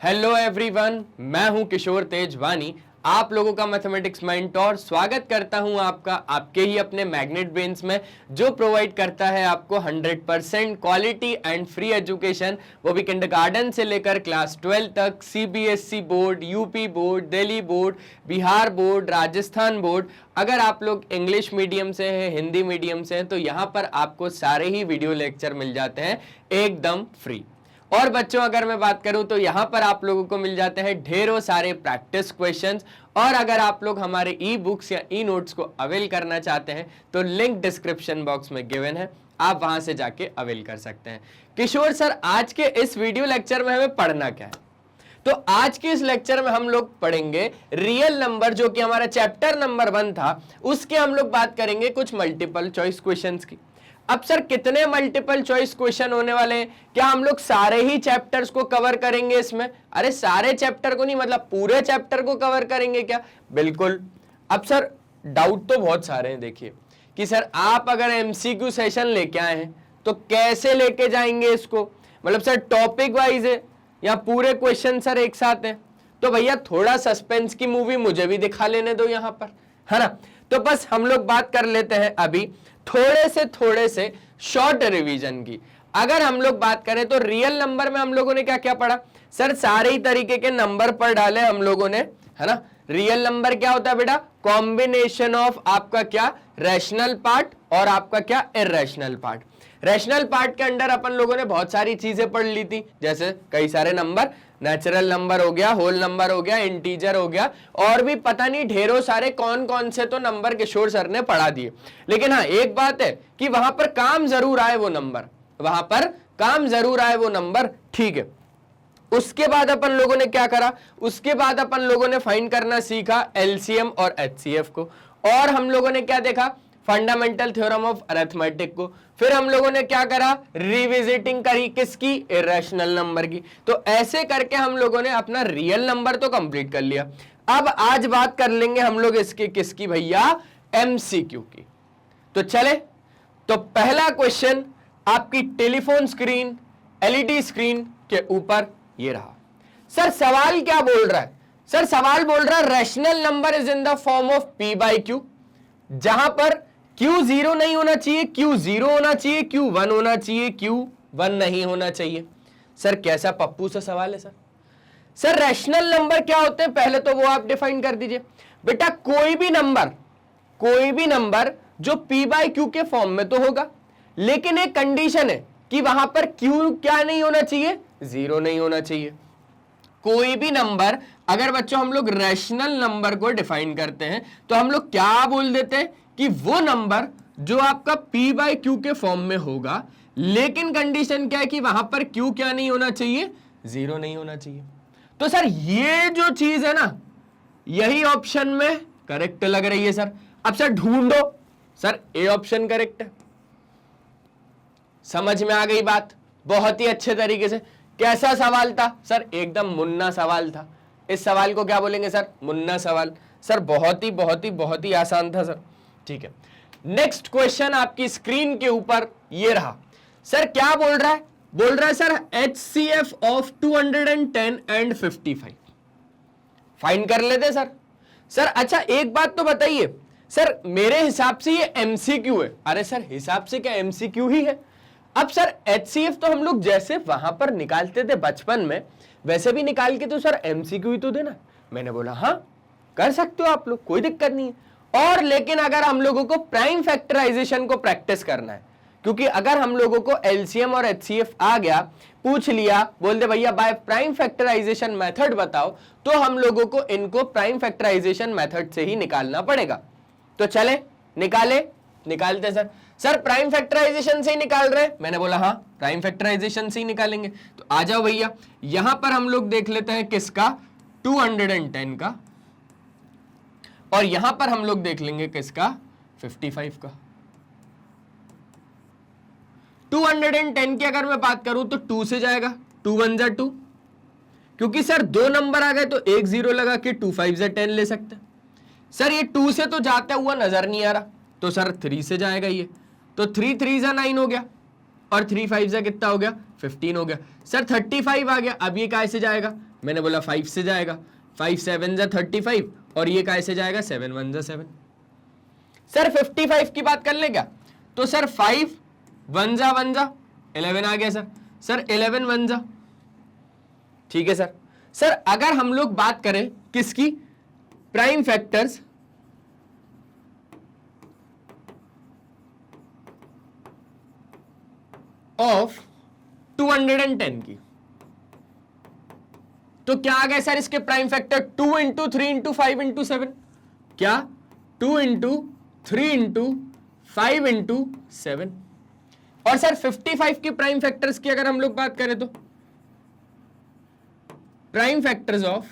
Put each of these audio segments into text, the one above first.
Hello everyone, मैं हूं किशोर तेजवानी, आप लोगों का मैथमेटिक्स मेंटोर। स्वागत करता हूं आपका आपके ही अपने मैग्नेट ब्रेन्स में, जो प्रोवाइड करता है आपको 100% क्वालिटी एंड फ्री एजुकेशन, वो भी किंडरगार्टन से लेकर क्लास 12 तक। CBSE board, UP board, Delhi board, Bihar board, Rajasthan board. अगर आप लोग इंग्लिश मीडियम से हैं, हिंदी मीडियम से हैं, तो यहाँ पर आपको सारे ही वीडियो लेक्चर मिल जाते हैं एकदम फ्री। और बच्चों, अगर मैं बात करूं तो यहां पर आप लोगों को मिल जाते हैं ढेरों सारे प्रैक्टिस क्वेश्चंस। और अगर आप लोग हमारे ई बुक्स या ई नोट्स को अवेल करना चाहते हैं तो लिंक डिस्क्रिप्शन बॉक्स में गिवन है, आप वहां से जाके अवेल कर सकते हैं। किशोर सर, आज के इस वीडियो लेक्चर में हमें पढ़ना क्या है? तो आज के इस लेक्चर में हम लोग पढ़ेंगे रियल नंबर, जो कि हमारा चैप्टर नंबर 1 था। उसके हम लोग बात करेंगे कुछ मल्टीपल चॉइस क्वेश्चंस की। अब सर, कितने मल्टीपल चॉइस क्वेश्चन होने वाले हैं? क्या हम लोग सारे ही चैप्टर्स को कवर करेंगे इसमें? अरे सारे चैप्टर को नहीं, मतलब पूरे चैप्टर को कवर करेंगे क्या? बिल्कुल। अब सर, डाउट तो बहुत सारे हैं। देखिए कि सर, आप अगर एमसीक्यू सेशन लेके आए हैं तो कैसे लेके जाएंगे इसको? मतलब सर, टॉपिक वाइज है या पूरे क्वेश्चन सर एक साथ है? तो भैया थोड़ा सस्पेंस की मूवी मुझे भी दिखा लेने दो यहां पर, है ना। तो बस हम लोग बात कर लेते हैं अभी थोड़े से शॉर्ट रिवीजन की। अगर हम लोग बात करें तो रियल नंबर में हम लोगों ने क्या क्या पढ़ा? सर, सारे ही तरीके के नंबर पढ़ डाले हम लोगों ने, है ना। रियल नंबर क्या होता है बेटा? कॉम्बिनेशन ऑफ आपका क्या रैशनल पार्ट और आपका क्या इर्रेशनल पार्ट। रैशनल पार्ट के अंडर अपन लोगों ने बहुत सारी चीजें पढ़ ली थी, जैसे कई सारे नंबर, नेचुरल नंबर हो गया, होल नंबर हो गया, इंटीजर हो गया, और भी पता नहीं ढेरों सारे कौन कौन से तो नंबर किशोर सर ने पढ़ा दिए। लेकिन हाँ, एक बात है कि वहां पर काम जरूर आए वो नंबर, वहां पर काम जरूर आए वो नंबर, ठीक है। उसके बाद अपन लोगों ने क्या करा? उसके बाद अपन लोगों ने फाइंड करना सीखा एलसीएम और एचसीएफ को, और हम लोगों ने क्या देखा? फंडामेंटल थ्योरम ऑफ अरिथमेटिक को। फिर हम लोगों ने क्या करा? रिविजिटिंग करी, किसकी? इरेशनल नंबर की। तो ऐसे करके हम लोगों ने अपना रियल नंबर तो कंप्लीट कर लिया। अब आज बात कर लेंगे हम लोग इसके किसकी भैया? एमसीक्यू की। तो चले, तो पहला क्वेश्चन आपकी टेलीफोन स्क्रीन, एलईडी स्क्रीन के ऊपर ये रहा। सर, सवाल क्या बोल रहा है? सर, सवाल बोल रहा है rational number is in the form of P by Q, जहां पर क्यू 0 नहीं होना चाहिए, क्यू 0 होना चाहिए, क्यू 1 होना चाहिए, क्यू 1 नहीं होना चाहिए। सर, कैसा पप्पू सा सवाल है सर। सर, रैशनल नंबर क्या होते हैं पहले तो वो आप डिफाइन कर दीजिए। बेटा, कोई भी नंबर जो p बाई क्यू के फॉर्म में तो होगा, लेकिन एक कंडीशन है कि वहां पर q क्या नहीं होना चाहिए? 0 नहीं होना चाहिए। कोई भी नंबर, अगर बच्चों हम लोग रैशनल नंबर को डिफाइन करते हैं तो हम लोग क्या बोल देते हैं कि वो नंबर जो आपका p बाई क्यू के फॉर्म में होगा, लेकिन कंडीशन क्या है कि वहां पर q क्या नहीं होना चाहिए? 0 नहीं होना चाहिए। तो सर, ये जो चीज है ना, यही ऑप्शन में करेक्ट लग रही है सर। अब सर ढूंढो। सर, ए ऑप्शन करेक्ट है। समझ में आ गई बात? बहुत ही अच्छे तरीके से। कैसा सवाल था सर? एकदम मुन्ना सवाल था। इस सवाल को क्या बोलेंगे सर? मुन्ना सवाल। सर, बहुत ही आसान था सर। ठीक है, नेक्स्ट क्वेश्चन आपकी स्क्रीन के ऊपर ये रहा। सर, क्या बोल रहा है? बोल रहा है sir HCF of 210 and 55 find कर लेते सर। सर, अच्छा एक बात तो बताइए सर, मेरे हिसाब से ये एमसीक्यू है। अरे सर, हिसाब से क्या, एमसीक्यू ही है। अब सर, HCF तो हम लोग जैसे वहां पर निकालते थे बचपन में, वैसे भी निकाल के तो सर एमसीक्यू ही तो देना। मैंने बोला हाँ, कर सकते हो आप लोग, कोई दिक्कत नहीं है। और लेकिन अगर हम लोगों को प्राइम फैक्टराइजेशन को प्रैक्टिस करना है, क्योंकि अगर हम लोगों को एलसीएम और एचसीएफ आ गया, पूछ लिया, बोल दे भैया बाय प्राइम फैक्टराइजेशन मेथड बताओ, तो हम लोगों को इनको प्राइम फैक्टराइजेशन मेथड से ही निकालना पड़ेगा। तो चले निकालते सर। सर, प्राइम फैक्टराइजेशन से ही निकाल रहे? मैंने बोला हाँ, प्राइम फैक्टराइजेशन से ही निकालेंगे। तो आ जाओ भैया, यहां पर हम लोग देख लेते हैं किसका? 210 का, और यहां पर हम लोग देख लेंगे किसका? 55 का। 210 की अगर मैं बात करूं तो 2 से जाएगा, 2 1 जा 2, क्योंकि सर 2 नंबर आ गए तो एक 0 लगा के 2 5 जा 10 ले सकते हैं। सर, ये 2 से तो जाता हुआ नजर नहीं आ रहा, तो सर 3 से जाएगा ये, तो 3 3 जा 9 हो गया, और 3 5 जा कितना हो गया? 15 हो गया। सर 35 आ गया, अब ये कैसे जाएगा? मैंने बोला 5 से जाएगा, 5 7 जा 35 और ये काय से जाएगा 7 1 जा 7। सर 55 की बात कर ले क्या? तो सर 5 1 जा 11 आ गया सर। सर 11 1 जा, ठीक है सर। सर अगर हम लोग बात करें किसकी, प्राइम फैक्टर्स ऑफ 210 की, तो क्या आ गए सर इसके prime factor? 2 into 3 into 5 into 7, क्या 2 इंटू 3 इंटू 5 इंटू 7। और सर 55 की प्राइम फैक्टर्स की अगर हम लोग बात करें तो प्राइम फैक्टर्स ऑफ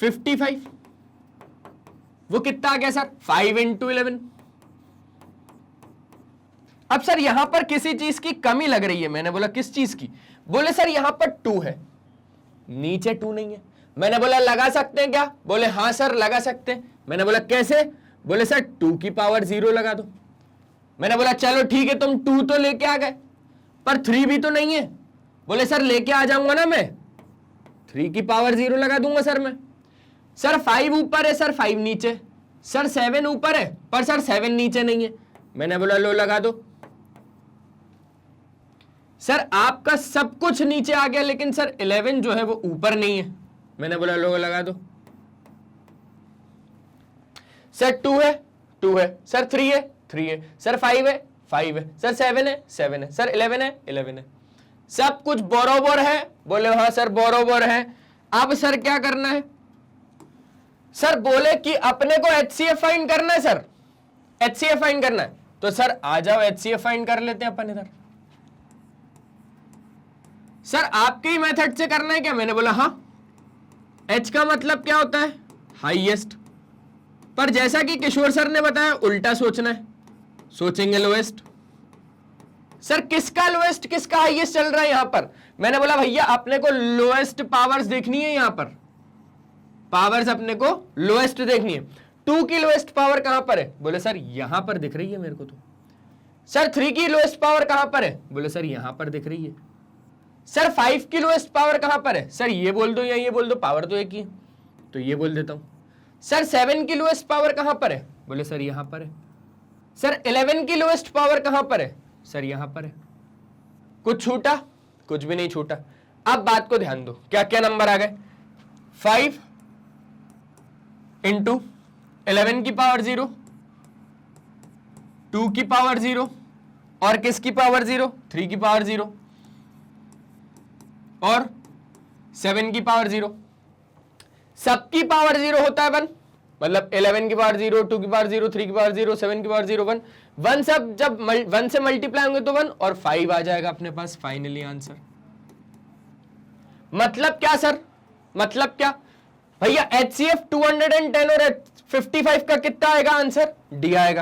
55 वो कितना आ गया सर? 5 इंटू 11। अब सर यहां पर किसी चीज की कमी लग रही है। मैंने बोला किस चीज की? बोले सर यहां पर 2 है, नीचे 2 नहीं है। मैंने बोला लगा सकते हैं क्या? बोले हां सर लगा सकते हैं। मैंने बोला कैसे? बोले सर 2 की पावर 0 लगा दो। मैंने बोला चलो ठीक है, तुम 2 तो लेके आ गए पर 3 भी तो नहीं है। बोले सर लेके आ जाऊंगा ना मैं, 3 की पावर 0 लगा दूंगा सर मैं। सर 5 ऊपर है सर, 5 नीचे। सर 7 ऊपर है पर सर 7 नीचे नहीं है। मैंने बोला लो लगा दो। सर आपका सब कुछ नीचे आ गया लेकिन सर 11 जो है वो ऊपर नहीं है। मैंने बोला लो लगा दो। सर 2 है, 2 है। सर 3 है, 3 है। सर 5 है, 5 है। सर 7 है, 7 है। सर 11 है, 11 है। सब कुछ बरोबर है। बोले हाँ सर बरोबर है। अब सर क्या करना है? सर बोले कि अपने को HCF फाइंड करना है सर, HCF फाइंड करना है। तो सर आ जाओ HCF फाइंड कर लेते हैं अपन इधर। सर आपके ही मेथड से करना है क्या? मैंने बोला हाँ। H का मतलब क्या होता है? हाईएस्ट। पर जैसा कि किशोर सर ने बताया उल्टा सोचना है, सोचेंगे लोएस्ट। सर किसका लोएस्ट किसका हाईएस्ट चल रहा है यहां पर? मैंने बोला भैया अपने को लोएस्ट पावर्स देखनी है, यहां पर पावर्स अपने को लोएस्ट देखनी है। 2 की लोएस्ट पावर कहां पर है? बोले सर यहां पर दिख रही है मेरे को तो। सर 3 की लोएस्ट पावर कहां पर है? बोले सर यहां पर दिख रही है। सर 5 की लोएस्ट पावर कहां पर है? सर ये बोल दो या ये बोल दो, पावर तो एक ही है तो ये बोल देता हूं। सर 7 की लोएस्ट पावर कहां पर है? बोले सर यहां पर है। सर 11 की लोएस्ट पावर कहां पर है? सर यहां पर है। कुछ छूटा? कुछ भी नहीं छूटा। अब बात को ध्यान दो, क्या क्या नंबर आ गए? 5 इंटू 11 की पावर 0, 2 की पावर 0 और किसकी पावर 0? 3 की पावर 0 और 7 की पावर 0। सबकी पावर 0 होता है 1, मतलब 11 की पावर 0, 2 की पावर 0, 3 की पावर 0, 7 की पावर 0, 1। 1 सब जब 1 से मल्टीप्लाई होंगे तो 1 और 5 आ जाएगा अपने पास फाइनली आंसर। मतलब क्या सर? मतलब क्या भैया? HCF 210 और 55 का कितना आएगा आंसर? D आएगा।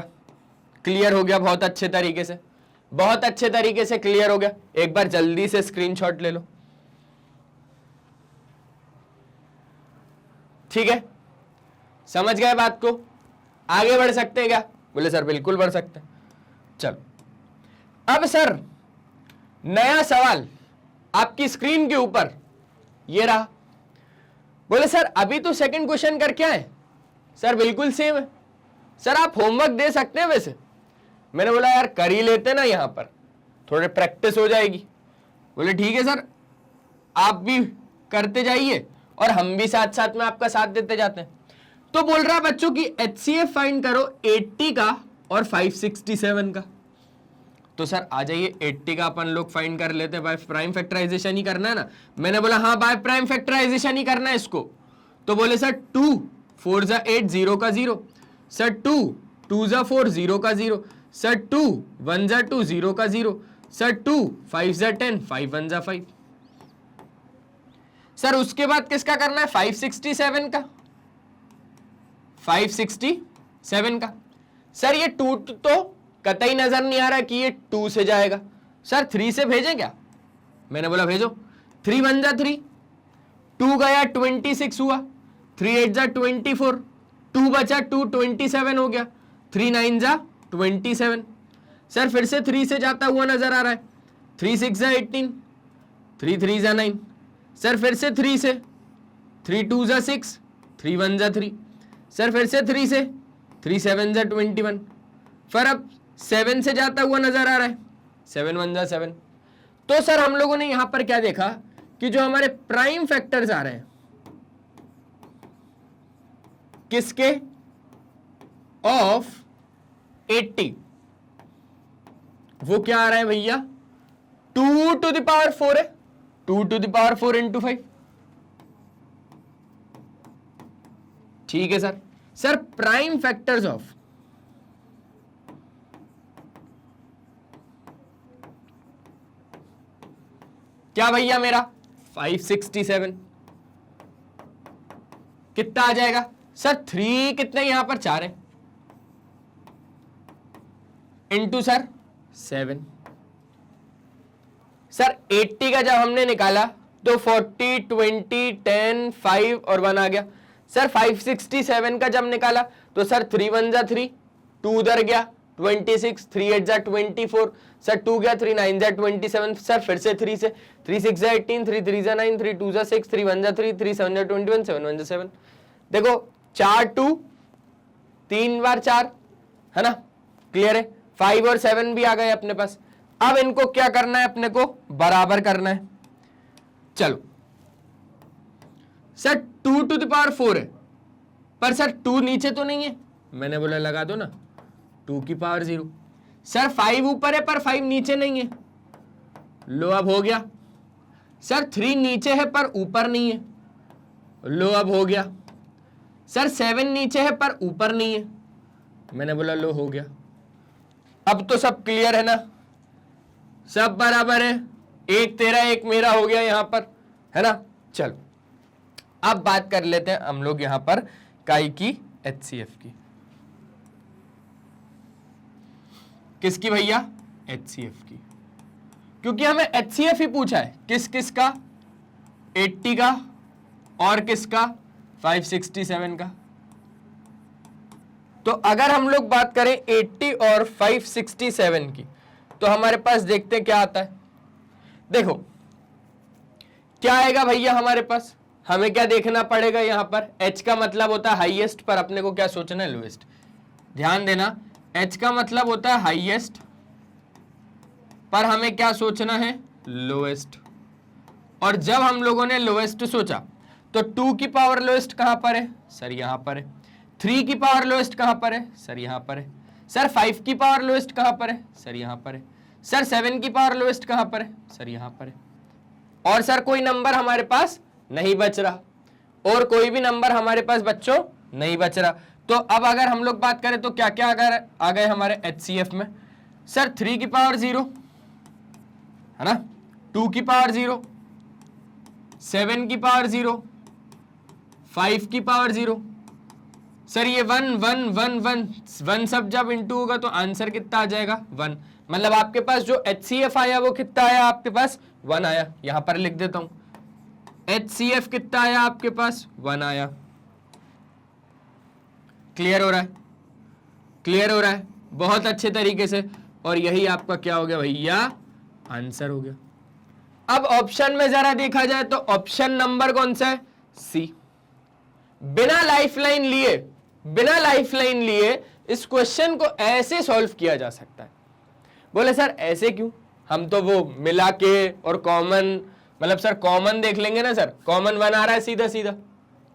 क्लियर हो गया? बहुत अच्छे तरीके से, बहुत अच्छे तरीके से क्लियर हो गया। एक बार जल्दी से स्क्रीनशॉट ले लो, ठीक है? समझ गए बात को? आगे बढ़ सकते हैं क्या? बोले सर बिल्कुल बढ़ सकते हैं। चलो अब सर नया सवाल आपकी स्क्रीन के ऊपर ये रहा। बोले सर अभी तो सेकंड क्वेश्चन करके आए। सर बिल्कुल सेम है। सर आप होमवर्क दे सकते हैं वैसे। मैंने बोला यार कर ही लेते ना, यहां पर थोड़े प्रैक्टिस हो जाएगी। बोले ठीक है सर, आप भी करते जाइए और हम भी साथ साथ में आपका साथ देते जाते हैं। तो बोल रहा है बच्चों की HCF फाइंड करो 80 का और 567 का। तो सर आ जाइए, 80 का अपन लोग फाइंड कर लेते हैं, बाय प्राइम फैक्टराइजेशन ही करना है ना। मैंने बोला हाँ बाय प्राइम फैक्टराइजेशन ही करना है इसको। तो बोले सर 2 4 जा 8 0 का 0। सर 2 2 जा 4 0 का 0। सर 2 1 जा 2 0 का 0। सर 2 5 जा 10 5 1 जा 5। सर उसके बाद किसका करना है? 567 का, 567 का। सर ये 2 तो कतई नजर नहीं आ रहा कि ये 2 से जाएगा। सर 3 से भेजें क्या? मैंने बोला भेजो। 3 1 जा 3, 2 गया 26 हुआ, 3 8 जा 24, 2 बचा 2 27 हो गया, 3 9 जा 27। सर फिर से 3 से जाता हुआ नजर आ रहा है। 3 6 जा 18, 3 3 जा 9, सर फिर से 3 से, 3 2 जा 6, 3 1 जा 3, सर फिर से 3 से, 3 7 जा 21, फिर अब 7 से जाता हुआ नजर आ रहा है, 7 1 जा 7। तो सर हम लोगों ने यहां पर क्या देखा कि जो हमारे प्राइम फैक्टर्स आ रहे हैं किसके, ऑफ 80, वो क्या आ रहा है भैया, 2 टू द पावर 4 है, 2 टू द पावर 4 इंटू 5। ठीक है sir. Sir prime factors of क्या भैया मेरा 567 कितना आ जाएगा सर, 3 कितने यहां पर 4 है, इंटू सर 7। सर 80 का जब हमने निकाला तो 40 20 10 5 और 1 आ गया। सर 567 का जब निकाला तो सर 3 1 जा 3, 2 उधर गया 26, 3 8 जा 24, सर 2 गया 3 9 जा 27, सर फिर से 3 से, 3 6 जा 18, 3 3 जा 9, 3 2 जा 6, 3 1 जा 3, 3 7 जा 21, 7 1 जा 7। देखो 4 2 3 बार 4 है ना, क्लियर है। 5 और 7 भी आ गए अपने पास। अब इनको क्या करना है, अपने को बराबर करना है। चलो सर 2 टू द पावर 4 है, पर सर 2 नीचे तो नहीं है, मैंने बोला लगा दो ना 2 की पावर 0। सर 5 ऊपर है पर 5 नीचे नहीं है, लो अब हो गया। सर 3 नीचे है पर ऊपर नहीं है, लो अब हो गया। सर 7 नीचे है पर ऊपर नहीं है, मैंने बोला लो हो गया। अब तो सब क्लियर है ना, सब बराबर है, एक तेरा एक मेरा हो गया यहां पर, है ना। चलो अब बात कर लेते हैं हम लोग यहां पर काई की, HCF की। किसकी भैया, HCF की, क्योंकि हमें HCF ही पूछा है। किस किस का, 80 का और किसका 567 का। तो अगर हम लोग बात करें 80 और 567 की, तो हमारे पास देखते हैं क्या आता है। देखो क्या आएगा भैया हमारे पास, हमें क्या देखना पड़ेगा यहां पर, H का मतलब होता है हाईएस्ट, पर अपने को क्या सोचना है, लोएस्ट। ध्यान देना, H का मतलब होता है हाईएस्ट, पर हमें क्या सोचना है, लोएस्ट। और जब हम लोगों ने लोएस्ट सोचा तो 2 की पावर लोएस्ट कहां पर है, सर यहां पर है। 3 की पावर लोएस्ट कहां पर है, सर यहां पर है। सर 5 की पावर लोएस्ट कहां पर है, सर यहां पर है। सर 7 की पावर लोएस्ट कहां पर है, सर यहां पर है। और सर कोई नंबर हमारे पास नहीं बच रहा, और कोई भी नंबर हमारे पास बच्चों नहीं बच रहा। तो अब अगर हम लोग बात करें तो क्या क्या आ गए हमारे HCF में, सर 3 की पावर 0 है ना, 2 की पावर 0, 7 की पावर 0, 5 की पावर 0। सर ये 1 1 1 1 1 सब जब इंटू होगा तो आंसर कितना आ जाएगा, 1। मतलब आपके पास जो HCF आया वो कितना आया, आपके पास 1 आया। यहां पर लिख देता हूं, HCF कितना आया आपके पास, 1 आया। क्लियर हो रहा है, क्लियर हो रहा है, बहुत अच्छे तरीके से। और यही आपका क्या हो गया भैया, आंसर हो गया। अब ऑप्शन में जरा देखा जाए तो ऑप्शन नंबर कौन सा है, सी। बिना लाइफलाइन लिए, बिना लाइफलाइन लिए इस क्वेश्चन को ऐसे सॉल्व किया जा सकता है। बोले सर ऐसे क्यों, हम तो वो मिला के और कॉमन, मतलब सर कॉमन देख लेंगे ना, सर कॉमन 1 आ रहा है सीधा सीधा,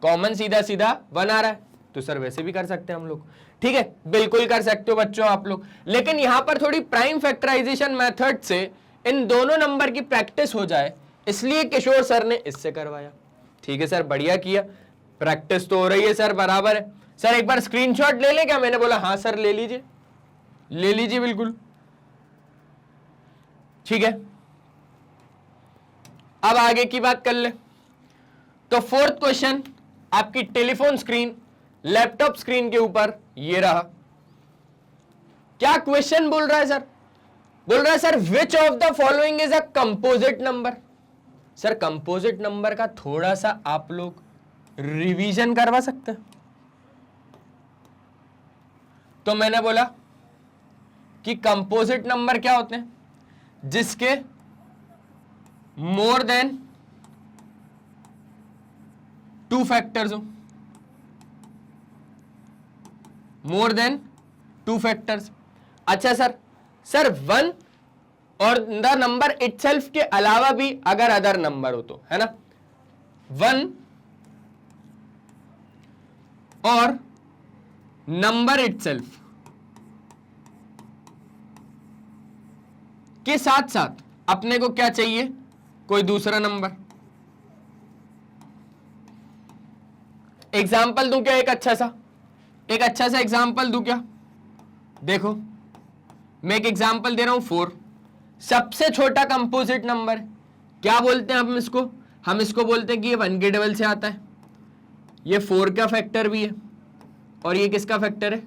कॉमन सीधा सीधा 1 आ रहा है, तो सर वैसे भी कर सकते हैं हम लोग। ठीक है, बिल्कुल कर सकते हो बच्चों आप लोग, लेकिन यहां पर थोड़ी प्राइम फैक्टराइजेशन मेथड से इन दोनों नंबर की प्रैक्टिस हो जाए, इसलिए किशोर सर ने इससे करवाया। ठीक है सर, बढ़िया किया, प्रैक्टिस तो हो रही है सर, बराबर है। सर एक बार स्क्रीनशॉट ले ले क्या, मैंने बोला हाँ सर ले लीजिए, ले लीजिए बिल्कुल। ठीक है, अब आगे की बात कर ले। तो फोर्थ क्वेश्चन आपकी टेलीफोन स्क्रीन, लैपटॉप स्क्रीन के ऊपर ये रहा। क्या क्वेश्चन बोल रहा है सर, बोल रहा है sir which of the following is a composite number. Sir composite number का थोड़ा सा आप लोग रिवीजन करवा सकते हैं। तो मैंने बोला कि कंपोजिट नंबर क्या होते हैं, जिसके मोर देन 2 फैक्टर्स हो, मोर देन 2 फैक्टर्स। अच्छा सर, सर 1 और द नंबर इटसेल्फ के अलावा भी अगर अदर नंबर हो तो, है ना, 1 और नंबर इटसेल्फ के साथ साथ अपने को क्या चाहिए, कोई दूसरा नंबर। एग्जाम्पल दूं क्या, एक अच्छा सा एग्जाम्पल दूं क्या? देखो मैं एक एग्जाम्पल दे रहा हूं, 4 सबसे छोटा कंपोजिट नंबर। क्या बोलते हैं हम इसको? हम इसको बोलते हैं कि ये 1 के टेबल से आता है, ये 4 का फैक्टर भी है, और ये किसका फैक्टर है?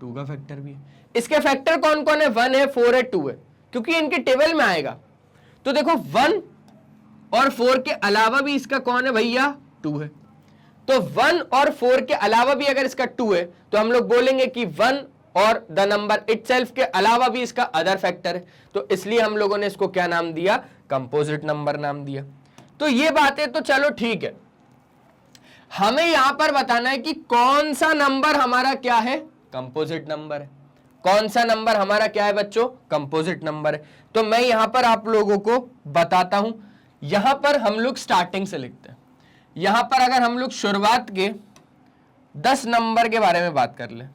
2 का फैक्टर भी है। इसके फैक्टर कौन कौन है? 1 है, 4 है, 2 है, क्योंकि इनके टेबल में आएगा। तो देखो 1 और 4 के अलावा भी इसका कौन है भैया? 2 है। तो 1 और 4 के अलावा भी अगर इसका 2 है तो हम लोग बोलेंगे कि 1 और द नंबर इटसेल्फ के अलावा भी इसका अदर फैक्टर है, तो इसलिए हम लोगों ने इसको क्या नाम दिया? कंपोजिट नंबर नाम दिया। तो ये बातें तो चलो ठीक है, हमें यहां पर बताना है कि कौन सा नंबर हमारा क्या है? कंपोजिट नंबर है। कौन सा नंबर हमारा क्या है बच्चों? कंपोजिट नंबर है। तो मैं यहां पर आप लोगों को बताता हूं। यहां पर हम लोग स्टार्टिंग से लिखते हैं। यहां पर अगर हम लोग शुरुआत के 10 नंबर के बारे में बात कर ले, है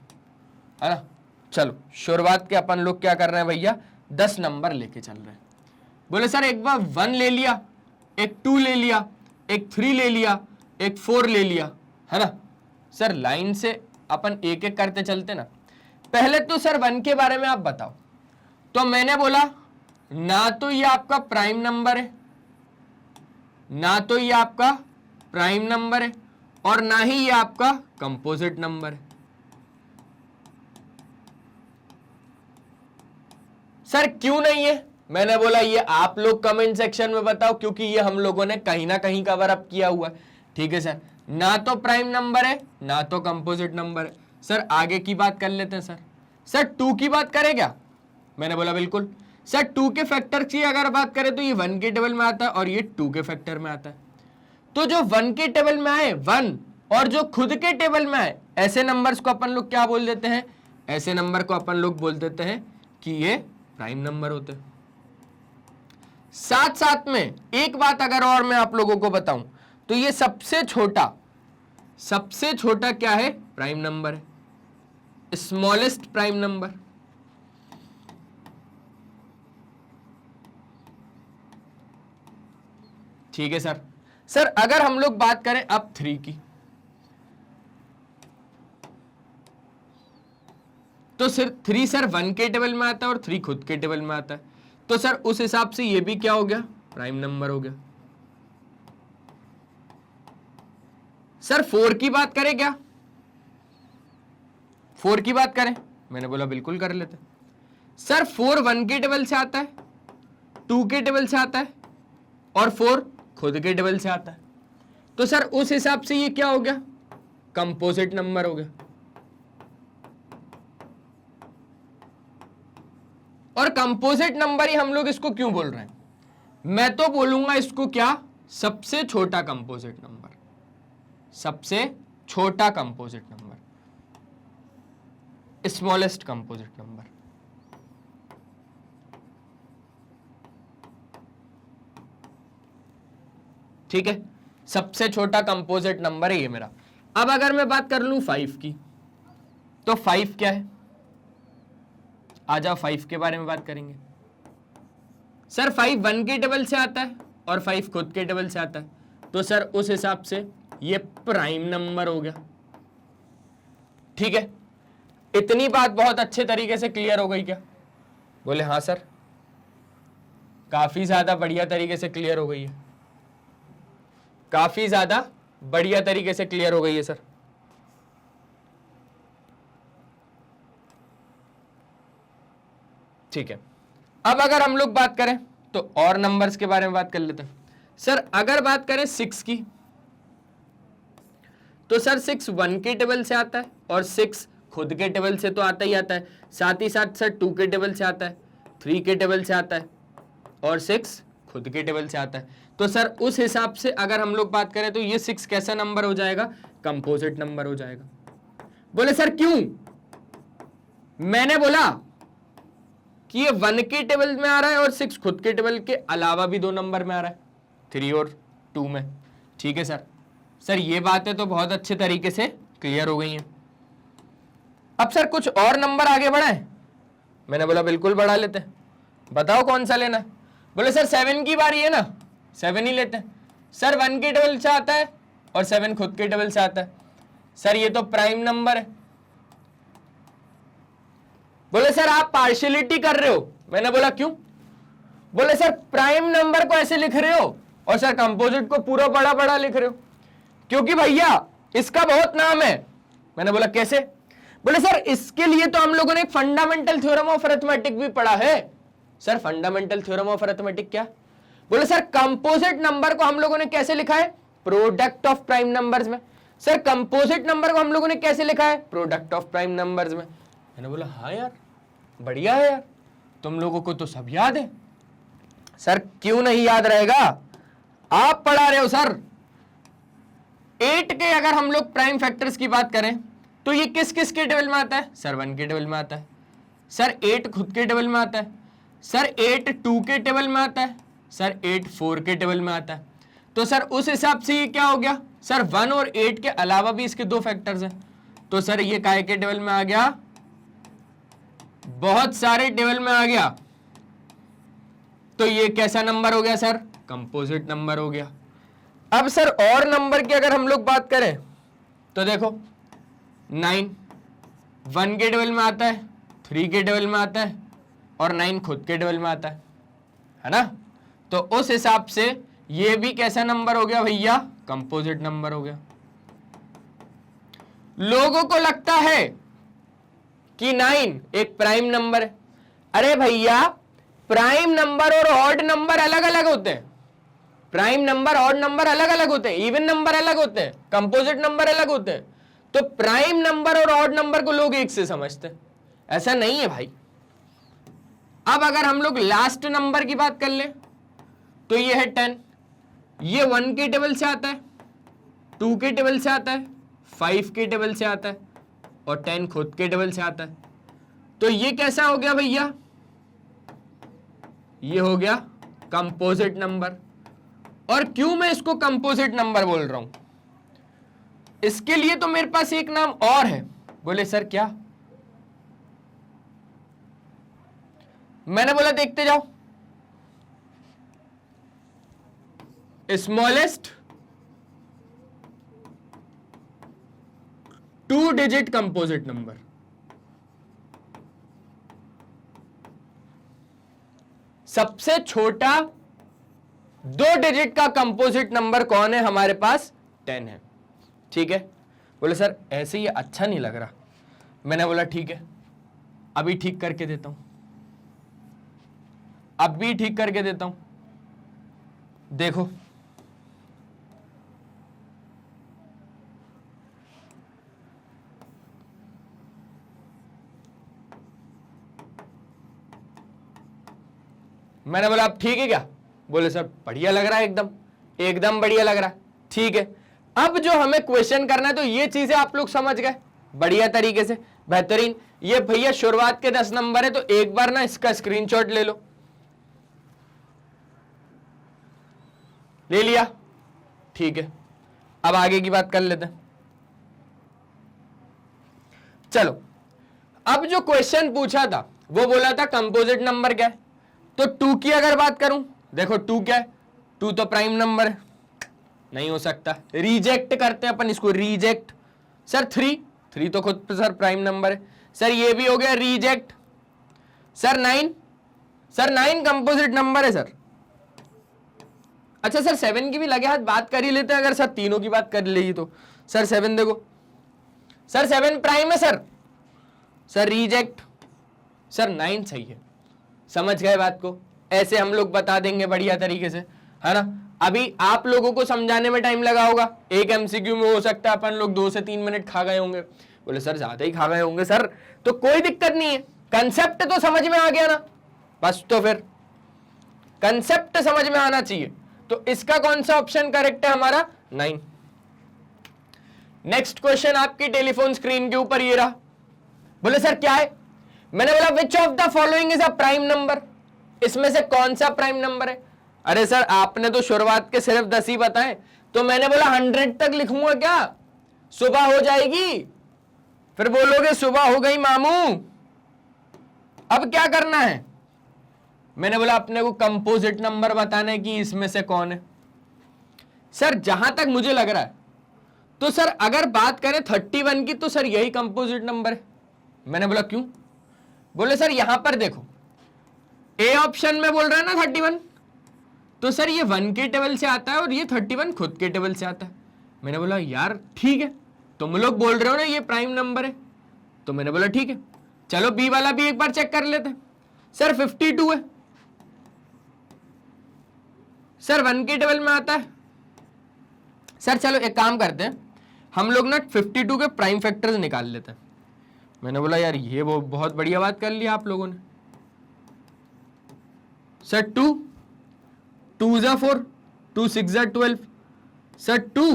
ना, चलो शुरुआत के अपन लोग क्या कर रहे हैं भैया? 10 नंबर लेके चल रहे हैं। बोले सर एक बार 1 ले लिया, एक 2 ले लिया, एक 3 ले लिया, एक 4 ले लिया, है ना। सर लाइन से अपन एक एक करते चलते ना। पहले तो सर 1 के बारे में आप बताओ। तो मैंने बोला ना तो ये आपका प्राइम नंबर है, ना तो ये आपका प्राइम नंबर है, और ना ही ये आपका कंपोजिट नंबर है। सर क्यों नहीं है? मैंने बोला ये आप लोग कमेंट सेक्शन में बताओ, क्योंकि ये हम लोगों ने कहीं ना कहीं कवर अप किया हुआ है। ठीक है सर, ना तो प्राइम नंबर है, ना तो कंपोजिट नंबर है। सर आगे की बात कर लेते हैं। सर 2 की बात करें क्या? मैंने बोला बिल्कुल। सर 2 के फैक्टर की अगर बात करें तो ये 1 के टेबल में आता है और ये 2 के फैक्टर में आता है। तो जो 1 के टेबल में आए 1, और जो खुद के टेबल में आए, ऐसे नंबर्स को अपन लोग क्या बोल देते हैं? ऐसे नंबर को अपन लोग बोल देते हैं कि ये प्राइम नंबर होते हैं। साथ साथ में एक बात अगर और मैं आप लोगों को बताऊं तो ये सबसे छोटा क्या है? प्राइम नंबर है, स्मॉलेस्ट प्राइम नंबर। ठीक है सर। सर अगर हम लोग बात करें अब 3 की, तो सिर्फ 3 सर 1 के टेबल में आता है और 3 खुद के टेबल में आता है। तो सर उस हिसाब से ये भी क्या हो गया? प्राइम नंबर हो गया। सर 4 की बात करें क्या? 4 की बात करें? मैंने बोला बिल्कुल कर लेते। सर 4 1 के टेबल से आता है, 2 के टेबल से आता है, और 4 खुद के टेबल से आता है। तो सर उस हिसाब से ये क्या हो गया? कंपोजिट नंबर हो गया। और कंपोजिट नंबर ही हम लोग इसको क्यों बोल रहे हैं? मैं तो बोलूंगा इसको क्या? सबसे छोटा कंपोजिट नंबर, सबसे छोटा composite number, smallest composite number. ठीक है, सबसे छोटा कंपोजिट नंबर है ये मेरा। अब अगर मैं बात कर लूं 5 की, तो 5 क्या है? आ जाओ 5 के बारे में बात करेंगे। सर 5 1 के टेबल से आता है और 5 खुद के टेबल से आता है, तो सर उस हिसाब से ये प्राइम नंबर हो गया। ठीक है, इतनी बात बहुत अच्छे तरीके से क्लियर हो गई क्या? बोले हाँ सर, काफी ज्यादा बढ़िया तरीके से क्लियर हो गई है, काफी ज्यादा बढ़िया तरीके से क्लियर हो गई है सर। ठीक है, अब अगर हम लोग बात करें तो और नंबर्स के बारे में बात कर लेते हैं। सर अगर बात करें 6 की, तो सर 6 1 के टेबल से आता है और 6 खुद के टेबल से तो आता ही आता है, साथ ही साथ सर 2 के टेबल से आता है, 3 के टेबल से आता है, और 6 खुद के टेबल से आता है। तो सर उस हिसाब से अगर हम लोग बात करें तो ये 6 कैसा नंबर हो जाएगा? कंपोजिट नंबर हो जाएगा। बोले सर क्यों? मैंने बोला कि ये 1 के टेबल में आ रहा है और 6 खुद के टेबल के अलावा भी 2 नंबर में आ रहा है, 3 और 2 में। ठीक है सर। सर ये बातें तो बहुत अच्छे तरीके से क्लियर हो गई हैं। अब सर कुछ और नंबर आगे बढ़ाएं? मैंने बोला बिल्कुल बढ़ा लेते हैं। बताओ कौन सा लेना? बोले सर 7 की बारी है ना, 7 ही लेते हैं। सर 1 के टेबल से आता है और 7 खुद के टेबल से आता है। सर ये तो प्राइम नंबर है। बोले सर आप पार्शियलिटी कर रहे हो। मैंने बोला क्यों? बोले सर प्राइम नंबर को ऐसे लिख रहे हो और सर कंपोजिट को पूरा बड़ा बड़ा लिख रहे हो, क्योंकि भैया इसका बहुत नाम है। मैंने बोला कैसे? बोले सर इसके लिए तो हम लोगों ने एक फंडामेंटल थ्योरम ऑफ अरिथमेटिक भी पढ़ा है। Sir fundamental theorem of arithmetic क्या? बोले सर कंपोजिट नंबर को हम लोगों ने कैसे लिखा है? प्रोडक्ट ऑफ प्राइम नंबर्स में। सर कंपोजिट नंबर को हम लोगों ने कैसे लिखा है? प्रोडक्ट ऑफ प्राइम नंबर्स में। मैंने बोला हाँ यार बढ़िया है यार, तुम लोगों को तो सब याद है। सर क्यों नहीं याद रहेगा? आप पढ़ा रहे हो सर। 8 के अगर हम लोग प्राइम फैक्टर्स की बात करें तो ये किस किस के टेबल में आता है? सर 1 के टेबल में आता है। सर 8 खुद के टेबल में आता है। सर 8 2 के टेबल में आता है। सर 8 4 के टेबल में आता है। तो सर उस हिसाब से ये क्या हो गया? सर 1 और 8 के अलावा भी इसके 2 फैक्टर्स हैं। तो सर ये काय के टेबल में आ गया? बहुत सारे टेबल में आ गया। तो ये कैसा नंबर हो गया सर? कंपोजिट नंबर हो गया। अब सर और नंबर की अगर हम लोग बात करें तो देखो 9 1 के टेबल में आता है, 3 के टेबल में आता है और 9 खुद के टेबल में आता है ना? तो उस हिसाब से ये भी कैसा नंबर हो गया भैया? कंपोजिट नंबर हो गया। लोगों को लगता है कि 9 एक प्राइम नंबर है। अरे भैया प्राइम नंबर और ऑड नंबर अलग अलग होते हैं। प्राइम नंबर ऑड नंबर अलग अलग होते हैं, इवन नंबर अलग होते हैं, कंपोजिट नंबर अलग होते हैं। तो प्राइम नंबर और ऑड नंबर को लोग एक से समझते हैं, ऐसा नहीं है भाई। अब अगर हम लोग लास्ट नंबर की बात कर ले तो ये है 10। ये 1 के टेबल से आता है, 2 के टेबल से आता है, 5 के टेबल से आता है और 10 खुद के टेबल से आता है। तो ये कैसा हो गया भैया? ये हो गया कंपोजिट नंबर। और क्यों मैं इसको कंपोजिट नंबर बोल रहा हूं? इसके लिए तो मेरे पास एक नाम और है। बोले सर क्या? मैंने बोला देखते जाओ। Smallest 2 digit composite number. सबसे छोटा 2 डिजिट का कंपोजिट नंबर कौन है? हमारे पास 10 है। ठीक है। बोले सर ऐसे ये अच्छा नहीं लग रहा। मैंने बोला ठीक है अभी ठीक करके देता हूं, अब भी ठीक करके देता हूं। देखो मैंने बोला अब ठीक है क्या? बोले सर बढ़िया लग रहा है, एकदम एकदम बढ़िया लग रहा है। ठीक है। अब जो हमें क्वेश्चन करना है तो ये चीजें आप लोग समझ गए बढ़िया तरीके से, बेहतरीन। ये भैया शुरुआत के 10 नंबर है तो एक बार ना इसका स्क्रीनशॉट ले लो। ले लिया? ठीक है। अब आगे की बात कर लेते हैं। चलो अब जो क्वेश्चन पूछा था वो बोला था कंपोजिट नंबर क्या है। तो 2 की अगर बात करूं, देखो 2 क्या है? 2 तो प्राइम नंबर है, नहीं हो सकता। रिजेक्ट करते हैं अपन इसको, रिजेक्ट। सर 3 तो खुद सर प्राइम नंबर है। सर ये भी हो गया reject. Sir 9, sir 9 composite number है सर। अच्छा सर 7 की भी लगे हाथ बात कर ही लेते हैं, अगर सर तीनों की बात कर लेगी तो। सर 7 देखो, सर 7 प्राइम है सर। Sir reject. सर 9 सही है। समझ गए बात को? ऐसे हम लोग बता देंगे बढ़िया तरीके से, है ना? अभी आप लोगों को समझाने में टाइम लगा होगा। एक एमसीक्यू में हो सकता है अपन लोग 2 से 3 मिनट खा गए होंगे। बोले सर ज्यादा ही खा गए होंगे सर। तो कोई दिक्कत नहीं है, कंसेप्ट तो समझ में आ गया ना, बस तो फिर कंसेप्ट समझ में आना चाहिए। तो इसका कौन सा ऑप्शन करेक्ट है हमारा? 9। नेक्स्ट क्वेश्चन आपकी टेलीफोन स्क्रीन के ऊपर ये रहा। बोले सर क्या है? मैंने बोला which of the following is a prime number, इसमें से कौन सा प्राइम नंबर है? अरे सर आपने तो शुरुआत के सिर्फ 10 ही बताए, तो मैंने बोला 100 तक लिखूंगा क्या? सुबह हो जाएगी, फिर बोलोगे सुबह हो गई मामू। अब क्या करना है? मैंने बोला अपने को कंपोजिट नंबर बताना है कि इसमें से कौन है। सर जहां तक मुझे लग रहा है तो सर अगर बात करें 31 की तो सर यही कंपोजिट नंबर है। मैंने बोला क्यों? बोले सर यहां पर देखो, ए ऑप्शन में बोल रहा है ना 31, तो सर ये 1 के टेबल से आता है और ये 31 खुद के टेबल से आता है। मैंने बोला यार ठीक है, तुम लोग बोल रहे हो ना ये प्राइम नंबर है, तो मैंने बोला ठीक है, चलो बी वाला भी एक बार चेक कर लेते हैं। सर 52 है, सर 1 के टेबल में आता है। सर चलो एक काम करते हैं, हम लोग ना 52 के प्राइम फैक्टर्स निकाल लेते हैं। मैंने बोला यार ये वो बहुत बढ़िया बात कर लिया आप लोगों ने। सर 2 2 जा 4, 2 6 जा 12, सर 2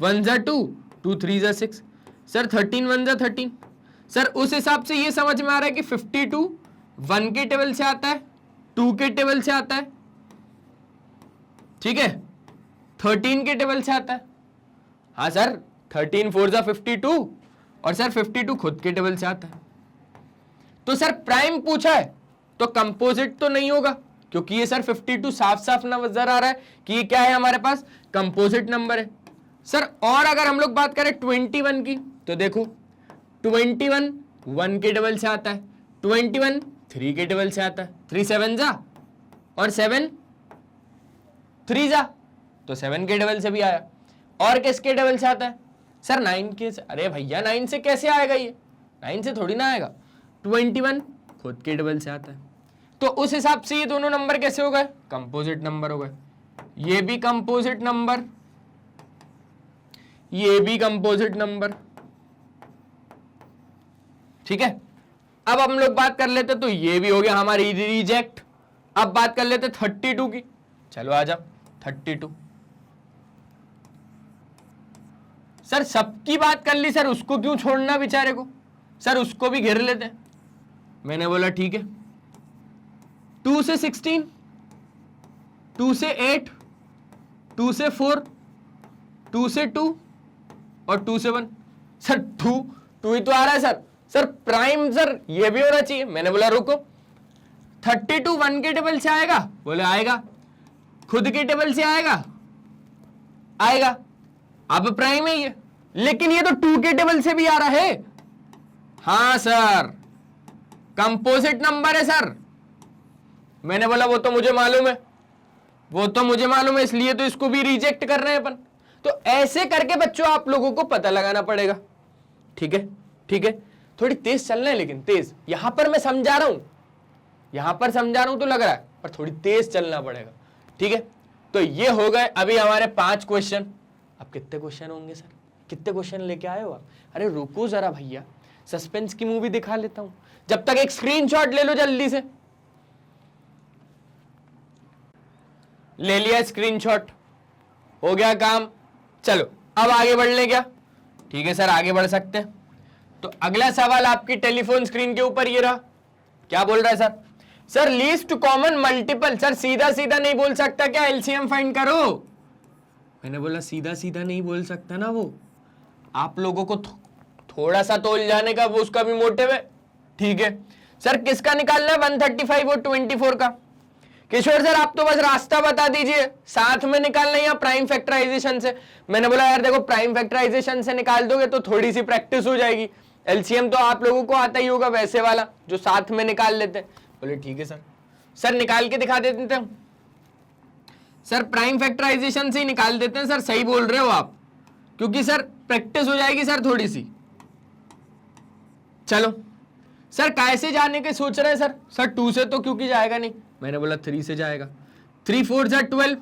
1 जा 2, 2 3 जा 6, सर 13 1 जा 13। सर उस हिसाब से ये समझ में आ रहा है कि 52 1 के टेबल से आता है, 2 के टेबल से आता है, ठीक है, 13 के टेबल से आता है। हाँ सर 13 4 जा 52 और सर 52 खुद के टेबल से आता है। तो सर प्राइम पूछा है तो कंपोजिट तो नहीं होगा, क्योंकि ये सर 52 साफ साफ नजर आ रहा है कि ये क्या है हमारे पास, कंपोजिट नंबर है। सर और अगर हम लोग बात करें 21 की, तो देखो 21 1 के टेबल से आता है, 21 3 के टेबल से आता है, 3 7 जा और 7 3 जा, तो 7 के टेबल से भी आया। और किसके टेबल से आता है? सर 9 के से। अरे भैया 9 से कैसे आएगा? ये 9 से थोड़ी ना आएगा। 21 खुद के टेबल से आता है, तो उस हिसाब से ये दोनों नंबर कैसे हो गए? कंपोजिट नंबर हो गए। ये भी कंपोजिट नंबर, ये भी कंपोजिट नंबर, ठीक है। अब हम लोग बात कर लेते, तो ये भी हो गया हमारी रिजेक्ट। अब बात कर लेते 32 की, चलो आ जाओ 32। सर सबकी बात कर ली, सर उसको क्यों छोड़ना बेचारे को? सर उसको भी घेर लेते हैं। मैंने बोला ठीक है, 2 से 16, 2 से 8, 2 से 4, 2 से 2 और 2 से 1। सर 2 ही तो आ रहा है सर। सर प्राइम सर ये भी होना चाहिए। मैंने बोला रुको, 32 1 के टेबल से आएगा? बोले आएगा। खुद के टेबल से आएगा? आएगा। अब प्राइम है ये, लेकिन ये तो 2 के टेबल से भी आ रहा है। हाँ सर कंपोजिट नंबर है सर। मैंने बोला वो तो मुझे मालूम है, वो तो मुझे मालूम है, इसलिए तो इसको भी रिजेक्ट कर रहे हैं अपन। तो ऐसे करके बच्चों आप लोगों को पता लगाना पड़ेगा, ठीक है? ठीक है, थोड़ी तेज चलना है, लेकिन तेज। यहां पर मैं समझा रहा हूं, यहां पर समझा रहा हूं तो लग रहा है, पर थोड़ी तेज चलना पड़ेगा, ठीक है? तो ये हो गए अभी हमारे 5 क्वेश्चन। अब कितने क्वेश्चन होंगे सर? कितने क्वेश्चन लेके आए हो आप? अरे रुको जरा भैया, सस्पेंस की मूवी दिखा लेता हूं, जब तक एक स्क्रीनशॉट ले लो जल्दी से। ले लिया स्क्रीनशॉट, हो गया काम। चलो अब आगे बढ़ ले क्या? ठीक है सर आगे बढ़ सकते हैं। तो अगला सवाल आपकी टेलीफोन स्क्रीन के ऊपर ये रहा। क्या बोल रहा है sir? Sir least common multiple. Sir सीधा सीधा नहीं बोल सकता क्या? एलसीएम फाइंड करो। मैंने बोला सीधा सीधा नहीं बोल सकता ना, वो आप लोगों को थोड़ा सा तोल जाने का वो उसका भी मोटिव है, ठीक है? सर किसका निकालना है? 135 और 24 का। किशोर सर आप तो बस रास्ता बता दीजिए, साथ में निकालना है या प्राइम फैक्टराइजेशन से? मैंने बोला यार देखो प्राइम फैक्टराइजेशन से निकाल दोगे तो थोड़ी सी प्रैक्टिस हो जाएगी, एलसीएम तो आप लोगों को आता ही होगा वैसे वाला जो साथ में निकाल लेते हैं। बोले ठीक है सर। सर निकाल के दिखा देते हैं सर, प्राइम फैक्टराइजेशन से ही निकाल देते हैं सर। सही बोल रहे हो आप, क्योंकि सर प्रैक्टिस हो जाएगी सर थोड़ी सी। चलो सर कैसे जाने के सोच रहे हैं सर? सर 2 से तो क्योंकि जाएगा नहीं। मैंने बोला 3 से जाएगा। 3 4 जा 12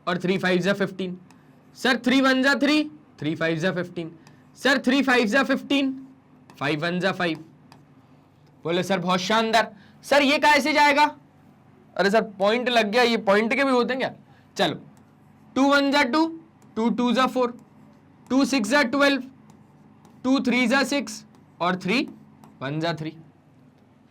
और 3 5 जा 15। सर 3 1 जा 3, 3 5 जा 15। सर 3 5 जा 15, 5 1 जा 5। बोले सर बहुत शानदार। सर ये कैसे जाएगा? अरे सर पॉइंट लग गया, ये पॉइंट के भी होते हैं क्या? चलो 2 1 जा 2, 2 2 जा 4, 2 6 जा 12, 2 3 जा 6 और 3 1 जा 3।